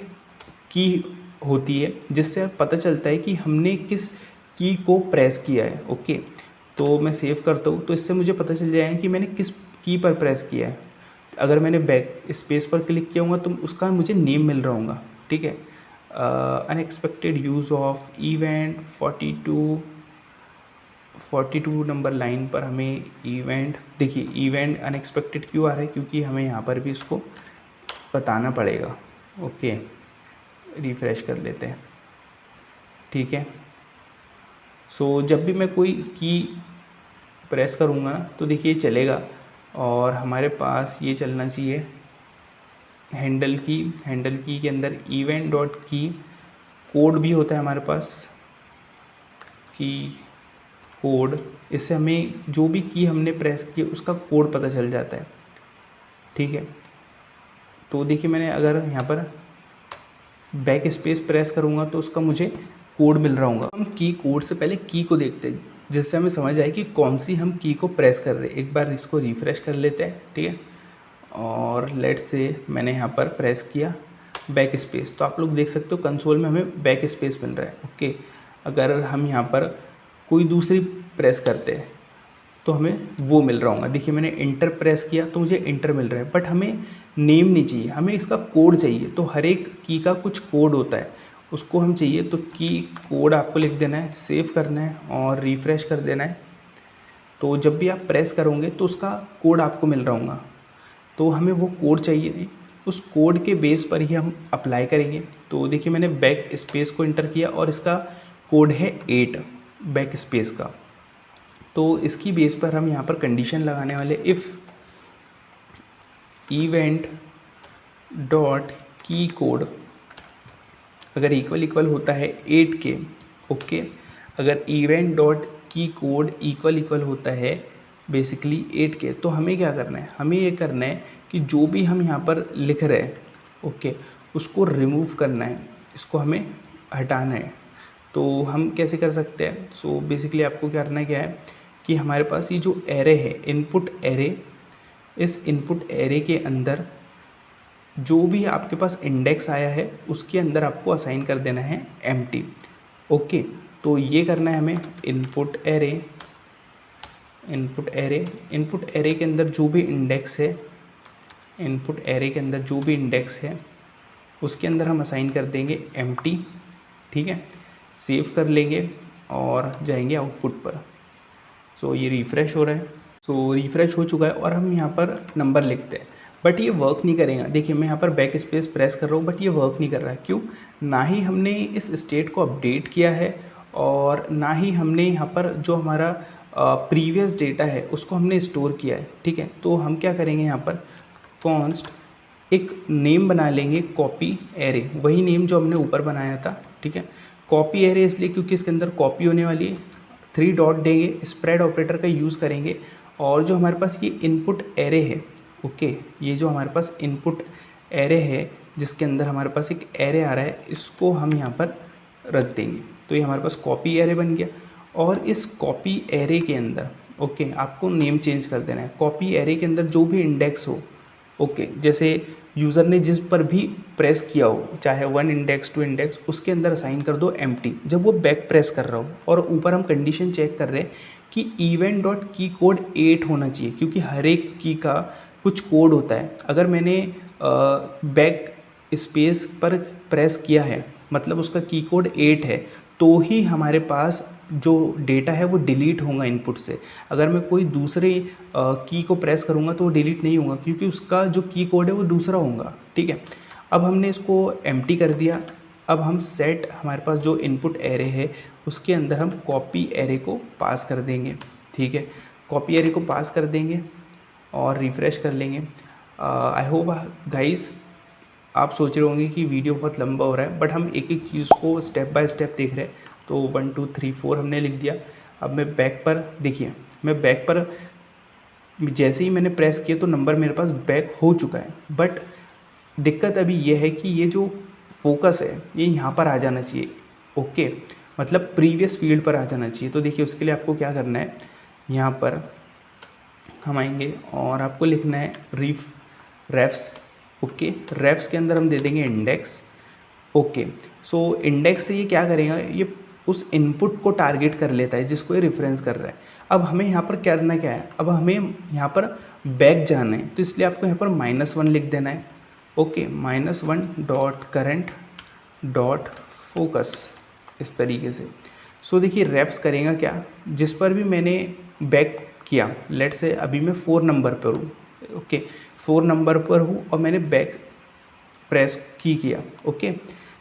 की होती है जिससे पता चलता है कि हमने किस की को प्रेस किया है, ओके। तो मैं सेव करता हूँ, तो इससे मुझे पता चल जाएगा कि मैंने किस की पर प्रेस किया है। अगर मैंने बैक स्पेस पर क्लिक किया होगा तो उसका मुझे नेम मिल रहा होगा, ठीक है। Unexpected use of event 42 number line पर हमें इवेंट, देखिए इवेंट अनएक्सपेक्टेड क्यों आ रहा है, क्योंकि हमें यहाँ पर भी इसको बताना पड़ेगा, ओके। रिफ़्रेश कर लेते हैं, ठीक है। सो जब भी मैं कोई की प्रेस करूँगा ना तो देखिए चलेगा, और हमारे पास ये चलना चाहिए हैंडल की के अंदर इवेंट डॉट की कोड भी होता है हमारे पास, की कोड, इससे हमें जो भी की हमने प्रेस किया उसका कोड पता चल जाता है, ठीक है। तो देखिए मैंने अगर यहाँ पर बैक स्पेस प्रेस करूँगा तो उसका मुझे कोड मिल रहा होगा। हम की कोड से पहले की को देखते हैं, जिससे हमें समझ आए कि कौन सी हम की को प्रेस कर रहे हैं। एक बार इसको रिफ़्रेश कर लेते हैं, ठीक है। और लेट्स से मैंने यहाँ पर प्रेस किया बैक स्पेस, तो आप लोग देख सकते हो कंसोल में हमें बैक स्पेस मिल रहा है, ओके। अगर हम यहाँ पर कोई दूसरी प्रेस करते हैं तो हमें वो मिल रहा होगा। देखिए मैंने इंटर प्रेस किया तो मुझे इंटर मिल रहा है, बट हमें नेम नहीं चाहिए, हमें इसका कोड चाहिए। तो हर एक की का कुछ कोड होता है, उसको हम चाहिए। तो की कोड आपको लिख देना है, सेव करना है और रिफ़्रेश कर देना है, तो जब भी आप प्रेस करोगे तो उसका कोड आपको मिल रहा होगा, तो हमें वो कोड चाहिए नहीं, उस कोड के बेस पर ही हम अप्लाई करेंगे। तो देखिए मैंने बैक स्पेस को इंटर किया और इसका कोड है 8 बैक स्पेस का। तो इसकी बेस पर हम यहाँ पर कंडीशन लगाने वाले, इफ़ इवेंट डॉट की कोड अगर इक्वल होता है 8 के, ओके, अगर इवेंट डॉट की कोड इक्वल होता है बेसिकली 8 के, तो हमें क्या करना है, हमें ये करना है कि जो भी हम यहाँ पर लिख रहे हैं, ओके, उसको रिमूव करना है, इसको हमें हटाना है। तो हम कैसे कर सकते हैं, सो बेसिकली आपको क्या करना है, क्या है कि हमारे पास ये जो एरे है इनपुट एरे, इस इनपुट एरे के अंदर जो भी आपके पास इंडेक्स आया है उसके अंदर आपको असाइन कर देना है एम्प्टी, ओके। तो ये करना है हमें इनपुट एरे, इनपुट एरे के अंदर जो भी इंडेक्स है, इनपुट एरे के अंदर जो भी इंडेक्स है उसके अंदर हम असाइन कर देंगे एम्प्टी, ठीक है। सेव कर लेंगे और जाएंगे आउटपुट पर। सो ये रिफ़्रेश हो रहा है, सो रिफ़्रेश हो चुका है और हम यहाँ पर नंबर लिखते हैं, बट ये वर्क नहीं करेगा। देखिए मैं यहाँ पर बैक स्पेस प्रेस कर रहा हूँ बट ये वर्क नहीं कर रहा है, क्यों? ना ही हमने इस स्टेट को अपडेट किया है और ना ही हमने यहाँ पर जो हमारा प्रीवियस डेटा है उसको हमने स्टोर किया है, ठीक है। तो हम क्या करेंगे, यहाँ पर कॉन्स्ट एक नेम बना लेंगे कॉपी एरे, वही नेम जो हमने ऊपर बनाया था, ठीक है। कॉपी एरे इसलिए क्योंकि इसके अंदर कॉपी होने वाली है, 3 डॉट देंगे, स्प्रेड ऑपरेटर का यूज़ करेंगे और जो हमारे पास ये इनपुट एरे है, ओके, ये जो हमारे पास इनपुट एरे है जिसके अंदर हमारे पास एक एरे आ रहा है, इसको हम यहाँ पर रख देंगे। तो ये हमारे पास कॉपी एरे बन गया और इस कॉपी एरे के अंदर, ओके, आपको नेम चेंज कर देना है। कॉपी एरे के अंदर जो भी इंडेक्स हो, ओके, जैसे यूज़र ने जिस पर भी प्रेस किया हो, चाहे 1 इंडेक्स 2 इंडेक्स, उसके अंदर असाइन कर दो एम्प्टी जब वो बैक प्रेस कर रहा हो। और ऊपर हम कंडीशन चेक कर रहे हैं कि इवेंट डॉट की कोड 8 होना चाहिए, क्योंकि हर एक की का कुछ कोड होता है। अगर मैंने बैक स्पेस पर प्रेस किया है मतलब उसका की कोड 8 है, तो ही हमारे पास जो डेटा है वो डिलीट होगा इनपुट से। अगर मैं कोई दूसरे की को प्रेस करूँगा तो वो डिलीट नहीं होगा, क्योंकि उसका जो की कोड है वो दूसरा होगा, ठीक है। अब हमने इसको एम्प्टी कर दिया। अब हम सेट, हमारे पास जो इनपुट एरे है उसके अंदर हम कॉपी एरे को पास कर देंगे, ठीक है। कॉपी एरे को पास कर देंगे और रिफ़्रेश कर लेंगे। आई होप गाइस आप सोच रहे होंगे कि वीडियो बहुत लंबा हो रहा है, बट हम एक एक चीज़ को स्टेप बाय स्टेप देख रहे हैं। तो 1 2 3 4 हमने लिख दिया। अब मैं बैक पर, देखिए मैं बैक पर जैसे ही मैंने प्रेस किया तो नंबर मेरे पास बैक हो चुका है, बट दिक्कत अभी ये है कि ये जो फोकस है ये यहाँ पर आ जाना चाहिए, ओके, मतलब प्रीवियस फील्ड पर आ जाना चाहिए। तो देखिए उसके लिए आपको क्या करना है, यहाँ पर हम आएंगे और आपको लिखना है रेफ्स, ओके। रेफ्स के अंदर हम दे देंगे इंडेक्स, ओके। सो इंडेक्स से ये क्या करेगा, ये उस इनपुट को टारगेट कर लेता है जिसको ये रेफरेंस कर रहा है। अब हमें यहाँ पर करना क्या है, अब हमें यहाँ पर बैक जाना है, तो इसलिए आपको यहाँ पर -1 लिख देना है, okay, -1 dot current dot focus, इस तरीके से। सो देखिए रेफ्स करेगा क्या, जिस पर भी मैंने बैक किया, लेट से अभी मैं 4 नंबर पर हूँ, ओके, 4 नंबर पर हूँ और मैंने बैक प्रेस की किया, ओके।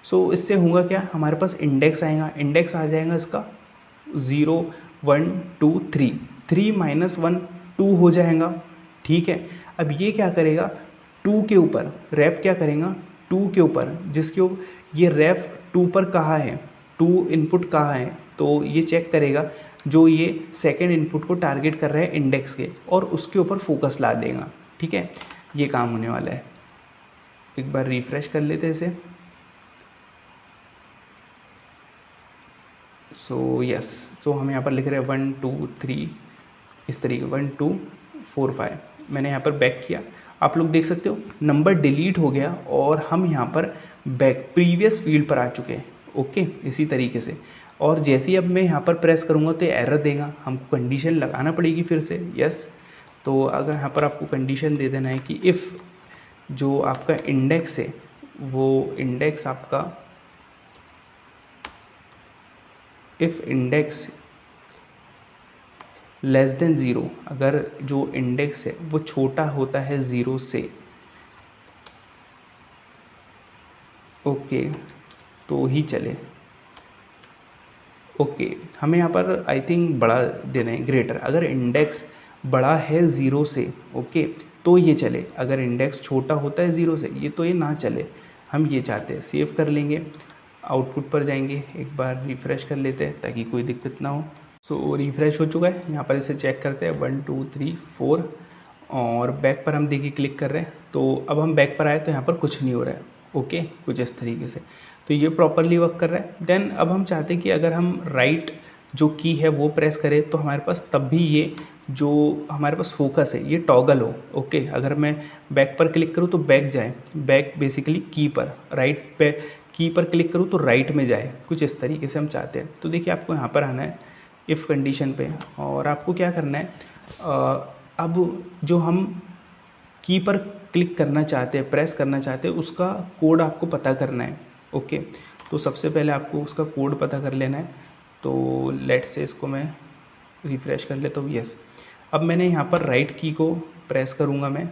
सो इससे होगा क्या, हमारे पास इंडेक्स आएगा, इंडेक्स आ जाएगा इसका 0 1 2 3, 3 -1 2 हो जाएगा, ठीक है। अब ये क्या करेगा, 2 के ऊपर रेफ क्या करेगा, 2 के ऊपर जिसके ये रेफ 2 पर कहाँ है, 2 इनपुट कहाँ है, तो ये चेक करेगा जो ये सेकंड इनपुट को टारगेट कर रहा है इंडेक्स के, और उसके ऊपर फोकस ला देगा, ठीक है। ये काम होने वाला है। एक बार रिफ़्रेश कर लेते हैं इसे। सो यस, सो हम यहाँ पर लिख रहे हैं 1 2 3, इस तरीके 1 2 4 5। मैंने यहाँ पर बैक किया, आप लोग देख सकते हो नंबर डिलीट हो गया और हम यहाँ पर बैक प्रीवियस फील्ड पर आ चुके हैं, ओके, इसी तरीके से। और जैसे ही अब मैं यहाँ पर प्रेस करूँगा तो एरर देगा, हमको कंडीशन लगाना पड़ेगी फिर से, यस। तो अगर यहाँ पर आपको कंडीशन दे देना है कि इफ़ जो आपका इंडेक्स है वो इंडेक्स आपका, if index less than zero, अगर जो इंडेक्स है वो छोटा होता है ज़ीरो से, ओके, तो ही चले। ओके, हमें यहाँ पर आई थिंक बड़ा देना है, ग्रेटर। अगर इंडेक्स बड़ा है ज़ीरो से, ओके, तो ये चले। अगर इंडेक्स छोटा होता है ज़ीरो से, ये तो ये ना चले। हम ये चाहते हैं। सेव कर लेंगे, आउटपुट पर जाएंगे, एक बार रिफ़्रेश कर लेते हैं ताकि कोई दिक्कत ना हो। सो रिफ़्रेश हो चुका है। यहाँ पर इसे चेक करते हैं, 1 2 3 4, और बैक पर हम देखिए क्लिक कर रहे हैं। तो अब हम बैक पर आए तो यहाँ पर कुछ नहीं हो रहा है, ओके, कुछ इस तरीके से। तो ये प्रॉपरली वर्क कर रहा है। देन अब हम चाहते हैं कि अगर हम राइट जो की है वो प्रेस करें तो हमारे पास तब भी ये जो हमारे पास फोकस है ये टॉगल हो, ओके। अगर मैं बैक पर क्लिक करूँ तो बैक जाए, बैक बेसिकली की पर, राइट पे की पर क्लिक करूँ तो राइट में जाए, कुछ इस तरीके से हम चाहते हैं। तो देखिए आपको यहाँ पर आना है इफ़ कंडीशन पे, और आपको क्या करना है, अब जो हम की पर क्लिक करना चाहते हैं, प्रेस करना चाहते हैं, उसका कोड आपको पता करना है, ओके। तो सबसे पहले आपको उसका कोड पता कर लेना है। तो लेट्स से इसको मैं रिफ़्रेश कर लेता हूँ, यस। अब मैंने यहाँ पर राइट की को प्रेस करूँगा मैं,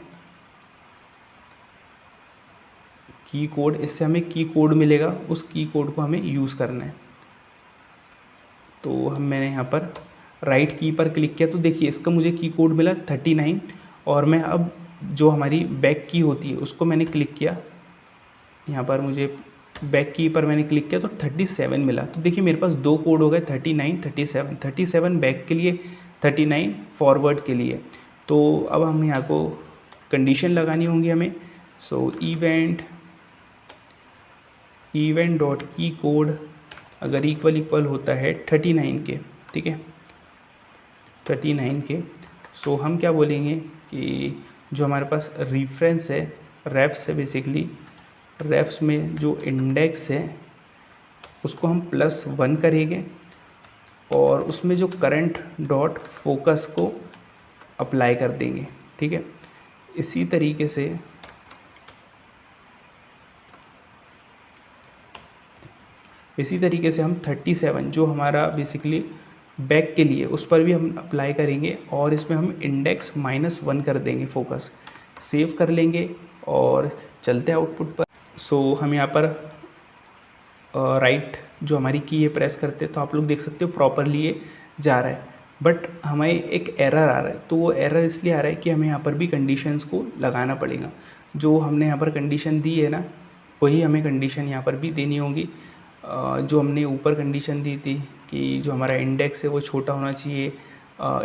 की कोड, इससे हमें की कोड मिलेगा, उस की कोड को हमें यूज़ करना है। तो मैंने यहाँ पर राइट की पर क्लिक किया तो देखिए इसका मुझे की कोड मिला 39, और मैं अब जो हमारी बैक की होती है उसको मैंने क्लिक किया, यहाँ पर मुझे बैक की पर मैंने क्लिक किया तो 37 मिला। तो देखिए मेरे पास दो कोड हो गए, 39 37, 37 बैक के लिए, 39 फॉरवर्ड के लिए। तो अब हम यहाँ को कंडीशन लगानी होंगी हमें। सो इवेंट डॉट की कोड अगर इक्वल होता है 39 के, ठीक है, 39 के, सो हम क्या बोलेंगे कि जो हमारे पास रेफरेंस है, रेफ्स है बेसिकली, रेफ्स में जो इंडेक्स है उसको हम +1 करेंगे, और उसमें जो करंट डॉट फोकस को अप्लाई कर देंगे, ठीक है। इसी तरीके से हम 37 जो हमारा बेसिकली बैक के लिए, उस पर भी हम अप्लाई करेंगे, और इसमें हम इंडेक्स -1 कर देंगे फोकस। सेव कर लेंगे और चलते हैं आउटपुट पर। सो हम यहाँ पर राइट जो हमारी की है प्रेस करते हैं तो आप लोग देख सकते हो प्रॉपरली ये जा रहा है, बट हमें एक एरर आ रहा है। तो वो एरर इसलिए आ रहा है कि हमें यहाँ पर भी कंडीशंस को लगाना पड़ेगा। जो हमने यहाँ पर कंडीशन दी है ना, वही हमें कंडीशन यहाँ पर भी देनी होगी। जो हमने ऊपर कंडीशन दी थी कि जो हमारा इंडेक्स है वो छोटा होना चाहिए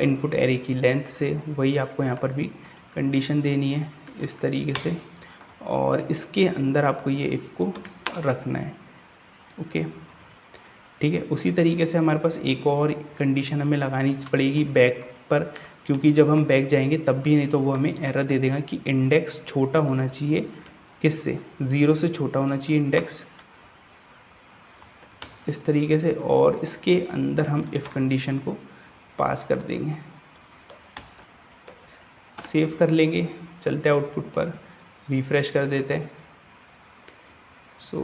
इनपुट एरे की लेंथ से, वही आपको यहाँ पर भी कंडीशन देनी है इस तरीके से, और इसके अंदर आपको ये इफ़ को रखना है, ओके, ठीक है। उसी तरीके से हमारे पास एक और कंडीशन हमें लगानी पड़ेगी बैक पर, क्योंकि जब हम बैक जाएंगे तब भी नहीं तो वो हमें एरर दे देगा कि इंडेक्स छोटा होना चाहिए, किससे, ज़ीरो से छोटा होना चाहिए इंडेक्स, इस तरीके से। और इसके अंदर हम इफ़ कंडीशन को पास कर देंगे, सेव कर लेंगे, चलते आउटपुट पर, रिफ़्रेश कर देते हैं। सो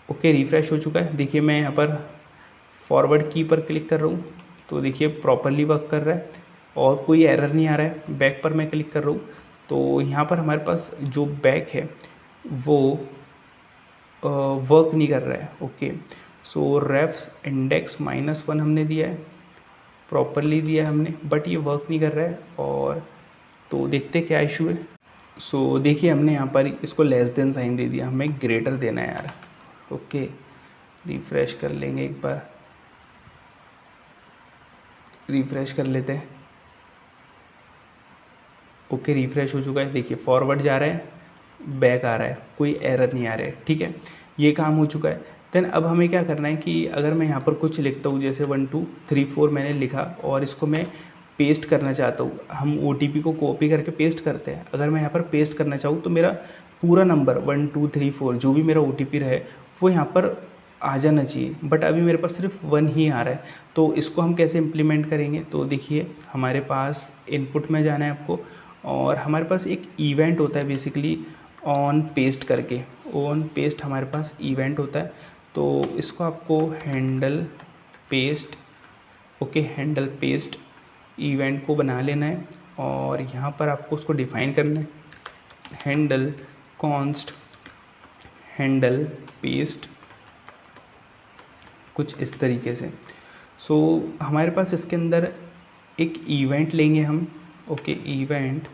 ओके, रिफ़्रेश हो चुका है। देखिए मैं यहाँ पर फॉरवर्ड की पर क्लिक कर रहा हूँ तो देखिए प्रॉपरली वर्क कर रहा है और कोई एरर नहीं आ रहा है। बैक पर मैं क्लिक कर रहा हूँ तो यहाँ पर हमारे पास जो बैक है वो वर्क नहीं कर रहा है, ओके। सो रेफ्स इंडेक्स -1 हमने दिया है, प्रॉपरली दिया है हमने, बट ये वर्क नहीं कर रहा है। और तो देखते क्या इशू है। सो देखिए हमने यहाँ पर इसको लेस देन साइन दे दिया, हमें ग्रेटर देना है यार, ओके। रिफ़्रेश कर लेंगे, एक बार रिफ़्रेश कर लेते हैं। ओके, रिफ़्रेश हो चुका है। देखिए फॉरवर्ड जा रहा है, बैक आ रहा है, कोई एरर नहीं आ रहा है, ठीक है। ये काम हो चुका है। देन अब हमें क्या करना है कि अगर मैं यहाँ पर कुछ लिखता हूँ, जैसे 1 2 3 4 मैंने लिखा और इसको मैं पेस्ट करना चाहता हूँ, हम OTP को कॉपी करके पेस्ट करते हैं। अगर मैं यहाँ पर पेस्ट करना चाहूँ तो मेरा पूरा नंबर 1 2 3 4 जो भी मेरा OTP रहे वो यहाँ पर आ जाना चाहिए, बट अभी मेरे पास सिर्फ 1 ही आ रहा है। तो इसको हम कैसे इम्प्लीमेंट करेंगे, तो देखिए हमारे पास इनपुट में जाना है आपको, और हमारे पास एक इवेंट होता है बेसिकली ऑन पेस्ट करके, ऑन पेस्ट हमारे पास इवेंट होता है। तो इसको आपको handle paste okay, handle paste event को बना लेना है और यहाँ पर आपको उसको डिफाइन करना है, हैंडल कॉन्स्ट हैंडल पेस्ट, कुछ इस तरीके से। सो हमारे पास इसके अंदर एक इवेंट लेंगे हम, ओके इवेंट,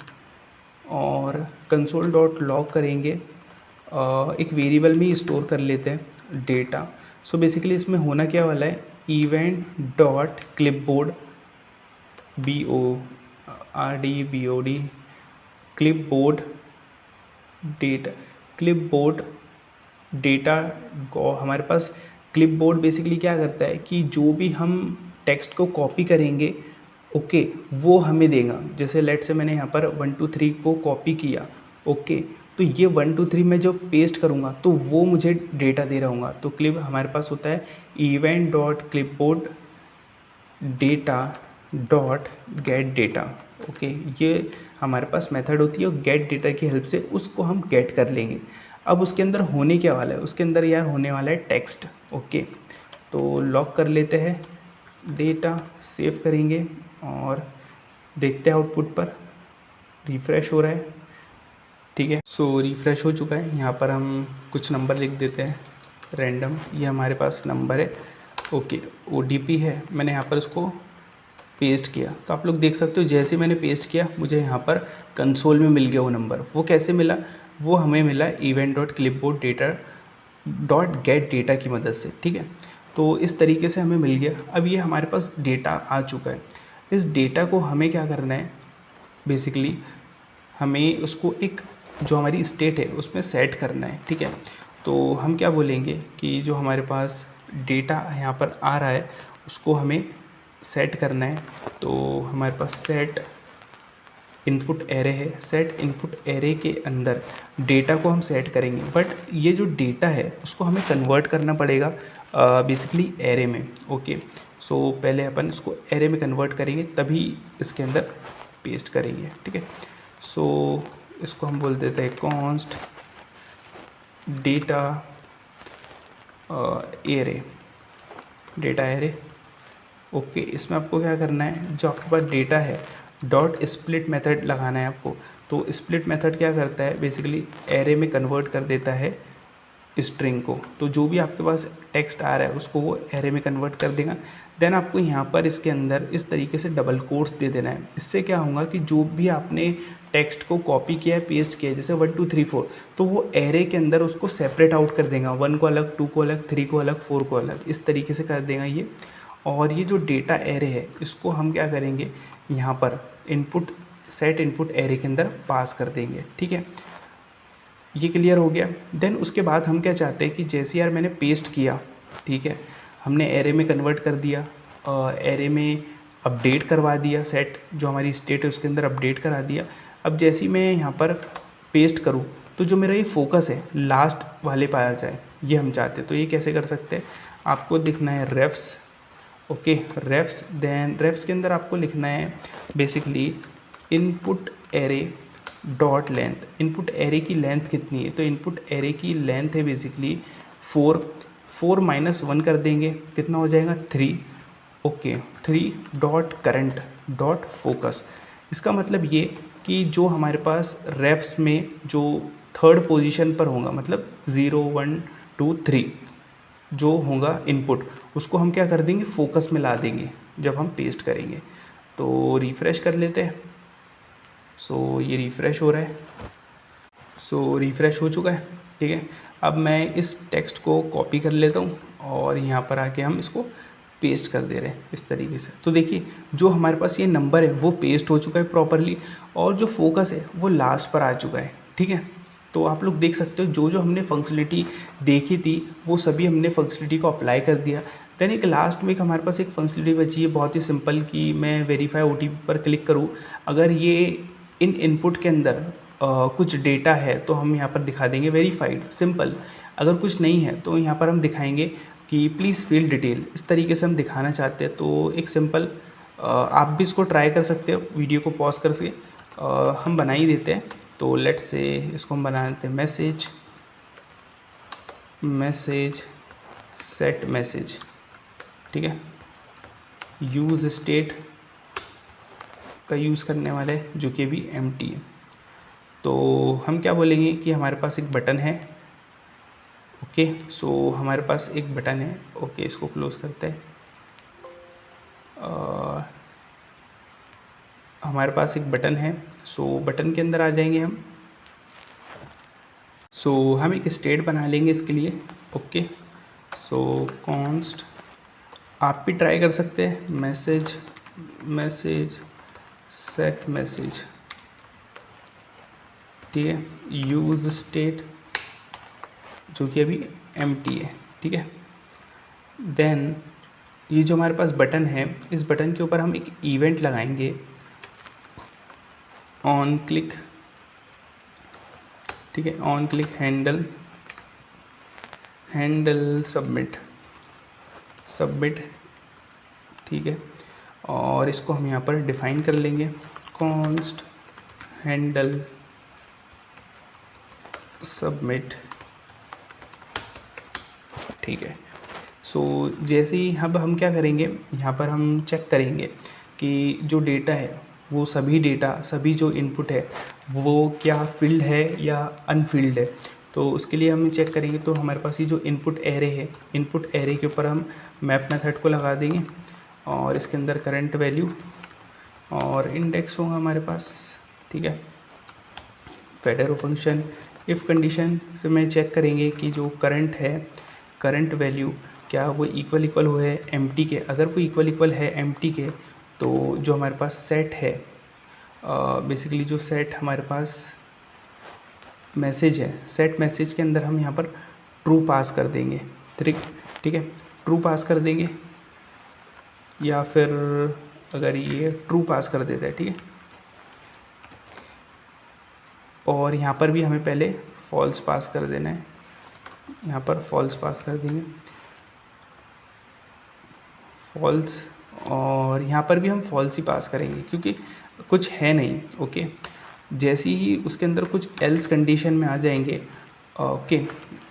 और कंसोल डॉट लॉग करेंगे, एक वेरिएबल में स्टोर कर लेते हैं डेटा। सो बेसिकली इसमें होना क्या वाला है, event dot clipboard BORD clipboard data, clipboard data हमारे पास क्लिपबोर्ड बेसिकली क्या करता है कि जो भी हम टेक्स्ट को कॉपी करेंगे, ओके वो हमें देगा। जैसे लेट से मैंने यहाँ पर 1 2 3 को कॉपी किया, ओके तो ये 1 2 3 मैं जब पेस्ट करूँगा तो वो मुझे डेटा दे रहा होगा। तो क्लिप हमारे पास होता है event dot clipboard data dot gate data, okay ये हमारे पास मेथड होती है और गेट डेटा की हेल्प से उसको हम गेट कर लेंगे। अब उसके अंदर होने क्या वाला है, उसके अंदर यार होने वाला है टेक्स्ट, ओके तो लॉक कर लेते हैं डेटा, सेव करेंगे और देखते हैं आउटपुट पर रिफ़्रेश हो रहा है, ठीक है। सो रिफ़्रेश हो चुका है। यहाँ पर हम कुछ नंबर लिख देते हैं रैंडम, ये हमारे पास नंबर है, ओके OTP है। मैंने यहाँ पर उसको पेस्ट किया तो आप लोग देख सकते हो जैसे मैंने पेस्ट किया मुझे यहाँ पर कंसोल में मिल गया वो नंबर। वो कैसे मिला, वो हमें मिला event dot clipboard data dot gate data की मदद से, ठीक है। तो इस तरीके से हमें मिल गया। अब ये हमारे पास डेटा आ चुका है। इस डेटा को हमें क्या करना है, बेसिकली हमें उसको एक जो हमारी स्टेट है उसमें सेट करना है, ठीक है। तो हम क्या बोलेंगे कि जो हमारे पास डेटा यहाँ पर आ रहा है उसको हमें सेट करना है। तो हमारे पास सेट इनपुट एरे है, सेट इनपुट एरे के अंदर डेटा को हम सेट करेंगे, बट ये जो डेटा है उसको हमें कन्वर्ट करना पड़ेगा बेसिकली एरे में, ओके। सो पहले अपन इसको एरे में कन्वर्ट करेंगे तभी इसके अंदर पेस्ट करेंगे, ठीक है। सो इसको हम बोल देते हैं const data array, data array, okay. इसमें आपको क्या करना है, जो आपके पास डेटा है डॉट स्प्लिट मेथड लगाना है आपको। तो स्प्लिट मेथड क्या करता है, बेसिकली एरे में कन्वर्ट कर देता है स्ट्रिंग को। तो जो भी आपके पास टेक्स्ट आ रहा है उसको वो एरे में कन्वर्ट कर देगा। देन आपको यहाँ पर इसके अंदर इस तरीके से डबल कोट्स दे देना है। इससे क्या होगा कि जो भी आपने टेक्स्ट को कॉपी किया है, पेस्ट किया है, जैसे 1 2 3 4, तो वो एरे के अंदर उसको सेपरेट आउट कर देगा। 1 को अलग, 2 को अलग, 3 को अलग, 4 को अलग, इस तरीके से कर देगा ये। और ये जो डेटा एरे है इसको हम क्या करेंगे, यहाँ पर इनपुट सेट इनपुट एरे के अंदर पास कर देंगे, ठीक है। ये क्लियर हो गया। देन उसके बाद हम क्या चाहते हैं कि जैसे यार मैंने पेस्ट किया, ठीक है, हमने एरे में कन्वर्ट कर दिया, एरे में अपडेट करवा दिया, सेट जो हमारी स्टेट है उसके अंदर अपडेट करा दिया। अब जैसे ही मैं यहाँ पर पेस्ट करूँ तो जो मेरा ये फोकस है लास्ट वाले पर आ जाए, ये हम चाहते हैं। तो ये कैसे कर सकते हैं, आपको दिखना है refs, okay refs. Then refs के अंदर आपको लिखना है basically input array dot length. Input array की लेंथ कितनी है, तो इनपुट एरे की लेंथ है बेसिकली 4 माइनस 1 कर देंगे, कितना हो जाएगा 3, okay 3 dot current dot focus. इसका मतलब ये कि जो हमारे पास रेफ्स में जो थर्ड पोजीशन पर होगा, मतलब 0 1 2 3 जो होगा इनपुट, उसको हम क्या कर देंगे, फोकस में ला देंगे जब हम पेस्ट करेंगे। तो रिफ़्रेश कर लेते हैं। सो ये रिफ़्रेश हो रहा है, सो रिफ़्रेश हो चुका है, ठीक है। अब मैं इस टेक्स्ट को कॉपी कर लेता हूँ और यहाँ पर आके हम इसको पेस्ट कर दे रहे हैं इस तरीके से। तो देखिए जो हमारे पास ये नंबर है वो पेस्ट हो चुका है प्रॉपरली, और जो फोकस है वो लास्ट पर आ चुका है, ठीक है। तो आप लोग देख सकते हो जो जो हमने फंक्शनलिटी देखी थी वो सभी हमने फंक्शनलिटी को अप्लाई कर दिया। देन एक लास्ट में हमारे पास एक फंक्शनलिटी बची है बहुत ही सिंपल, कि मैं वेरीफाई OTP पर क्लिक करूँ, अगर ये इन इनपुट के अंदर कुछ डेटा है तो हम यहाँ पर दिखा देंगे वेरीफाइड, सिंपल। अगर कुछ नहीं है तो यहाँ पर हम दिखाएंगे कि प्लीज़ फिल डिटेल, इस तरीके से हम दिखाना चाहते हैं। तो एक सिंपल आप भी इसको ट्राई कर सकते हो, वीडियो को पॉज कर सके हम बना ही देते हैं। तो लेट्स से इसको हम बना देते हैं मैसेज सेट मैसेज, ठीक है। यूज़ स्टेट का यूज़ करने वाले हैं जो कि अभी एम्प्टी है। तो हम क्या बोलेंगे कि हमारे पास एक बटन है। ओके, सो हमारे पास एक बटन है। ओके, इसको क्लोज करते हैं। हमारे पास एक बटन है। सो बटन के अंदर आ जाएंगे हम। सो हम एक स्टेट बना लेंगे इसके लिए। ओके, सो कॉन्स्ट आप भी ट्राई कर सकते हैं, मैसेज सेट मैसेज, ठीक है। यूज़ स्टेट जो कि अभी एम्प्टी है, ठीक है। देन ये जो हमारे पास बटन है, इस बटन के ऊपर हम एक इवेंट लगाएंगे ऑन क्लिक, ठीक है। ऑन क्लिक हैंडल सबमिट, ठीक है। और इसको हम यहाँ पर डिफाइन कर लेंगे कॉन्स्ट हैंडल सबमिट, ठीक है। सो जैसे ही अब हम क्या करेंगे, यहाँ पर हम चेक करेंगे कि जो डेटा है वो सभी जो इनपुट है वो क्या फील्ड है या अनफील्ड है। तो उसके लिए हम चेक करेंगे। तो हमारे पास ये जो इनपुट एरे है, इनपुट एरे के ऊपर हम मैप मेथड को लगा देंगे और इसके अंदर करंट वैल्यू और इंडेक्स होगा हमारे पास, ठीक है। फेडरो फंक्शन इफ़ कंडीशन से मैं चेक करेंगे कि जो करंट वैल्यू क्या वो इक्वल हो है एम्प्टी के। अगर वो इक्वल है एम्प्टी के तो जो हमारे पास सेट है, बेसिकली जो सेट हमारे पास मैसेज है, सेट मैसेज के अंदर हम यहाँ पर ट्रू पास कर देंगे, ठीक है। ट्रू पास कर देंगे या फिर अगर ये ट्रू पास कर देता है, ठीक है। और यहाँ पर भी हमें पहले फॉल्स पास कर देना है, यहाँ पर फॉल्स पास कर देंगे, फॉल्स। और यहाँ पर भी हम फॉल्स ही पास करेंगे क्योंकि कुछ है नहीं। ओके, जैसे ही उसके अंदर कुछ एल्स कंडीशन में आ जाएंगे, ओके,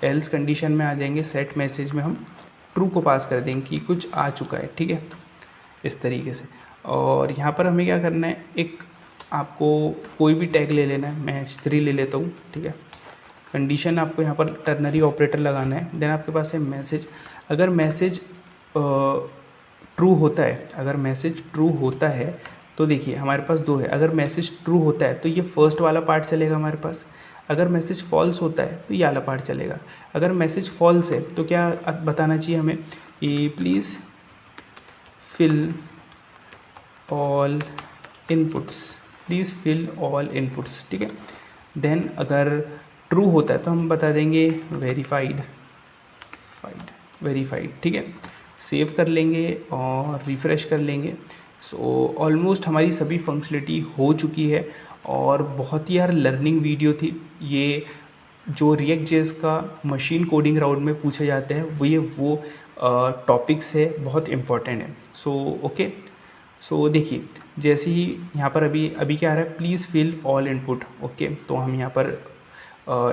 एल्स कंडीशन में आ जाएंगे, सेट मैसेज में हम ट्रू को पास कर देंगे कि कुछ आ चुका है, ठीक है, इस तरीके से। और यहाँ पर हमें क्या करना है, एक आपको कोई भी टैग ले लेना है, मैं h3 ले लेता हूँ, ठीक है। कंडीशन आपको यहाँ पर टर्नरी ऑपरेटर लगाना है। देन आपके पास है मैसेज। अगर मैसेज ट्रू होता है, अगर मैसेज ट्रू होता है तो देखिए हमारे पास दो है। अगर मैसेज ट्रू होता है तो ये फर्स्ट वाला पार्ट चलेगा हमारे पास। अगर मैसेज फॉल्स होता है तो ये वाला पार्ट चलेगा। अगर मैसेज फॉल्स है तो क्या बताना चाहिए हमें कि प्लीज़ फिल ऑल इनपुट्स, ठीक है। देन अगर ट्रू होता है तो हम बता देंगे वेरीफाइड, ठीक है। सेव कर लेंगे और रिफ़्रेश कर लेंगे। सो ऑलमोस्ट हमारी सभी फंक्शनलिटी हो चुकी है और बहुत ही यार लर्निंग वीडियो थी ये। जो रिएक्ट जेएस का मशीन कोडिंग राउंड में पूछे जाते हैं वो टॉपिक्स है, बहुत इम्पॉर्टेंट है। सो ओके, सो देखिए जैसे ही यहाँ पर अभी क्या आ रहा है, please fill all input. Okay, तो हम यहाँ पर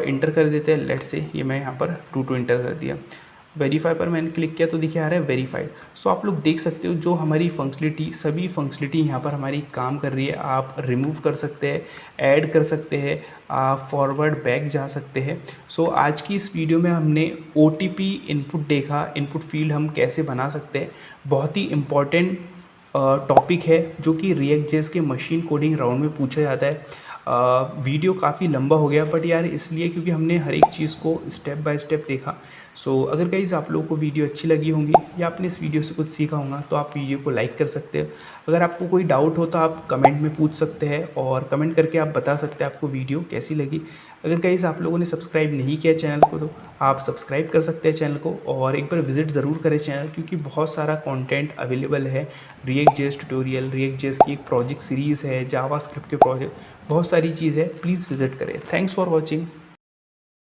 इंटर कर देते हैं। लेट्स से ये मैं यहाँ पर 2 इंटर कर दिया। वेरीफाई पर मैंने क्लिक किया तो देखिए आ रहा है वेरीफाइड। सो आप लोग देख सकते हो जो हमारी फंक्शनलिटी, सभी फंक्शनलिटी यहाँ पर हमारी काम कर रही है। आप रिमूव कर सकते हैं, ऐड कर सकते हैं, आप फॉरवर्ड बैक जा सकते हैं। सो आज की इस वीडियो में हमने OTP इनपुट देखा, इनपुट फील्ड हम कैसे बना सकते हैं। बहुत ही इम्पॉर्टेंट टॉपिक है जो कि रिएक्ट जेएस के मशीन कोडिंग राउंड में पूछा जाता है। वीडियो काफ़ी लंबा हो गया बट यार इसलिए क्योंकि हमने हर एक चीज़ को स्टेप बाय स्टेप देखा। सो अगर गाइस आप लोगों को वीडियो अच्छी लगी होंगी या आपने इस वीडियो से कुछ सीखा होगा तो आप वीडियो को लाइक कर सकते हो। अगर आपको कोई डाउट हो तो आप कमेंट में पूछ सकते हैं और कमेंट करके आप बता सकते हैं आपको वीडियो कैसी लगी। अगर गाइस आप लोगों ने सब्सक्राइब नहीं किया चैनल को तो आप सब्सक्राइब कर सकते हैं चैनल को और एक बार विजिट ज़रूर करें चैनल, क्योंकि बहुत सारा कंटेंट अवेलेबल है। React JS tutorial, react JS की एक प्रोजेक्ट सीरीज़ है, जावास्क्रिप्ट के प्रोजेक्ट, बहुत सारी चीज़ है। प्लीज़ विजिट करें। Thanks for watching.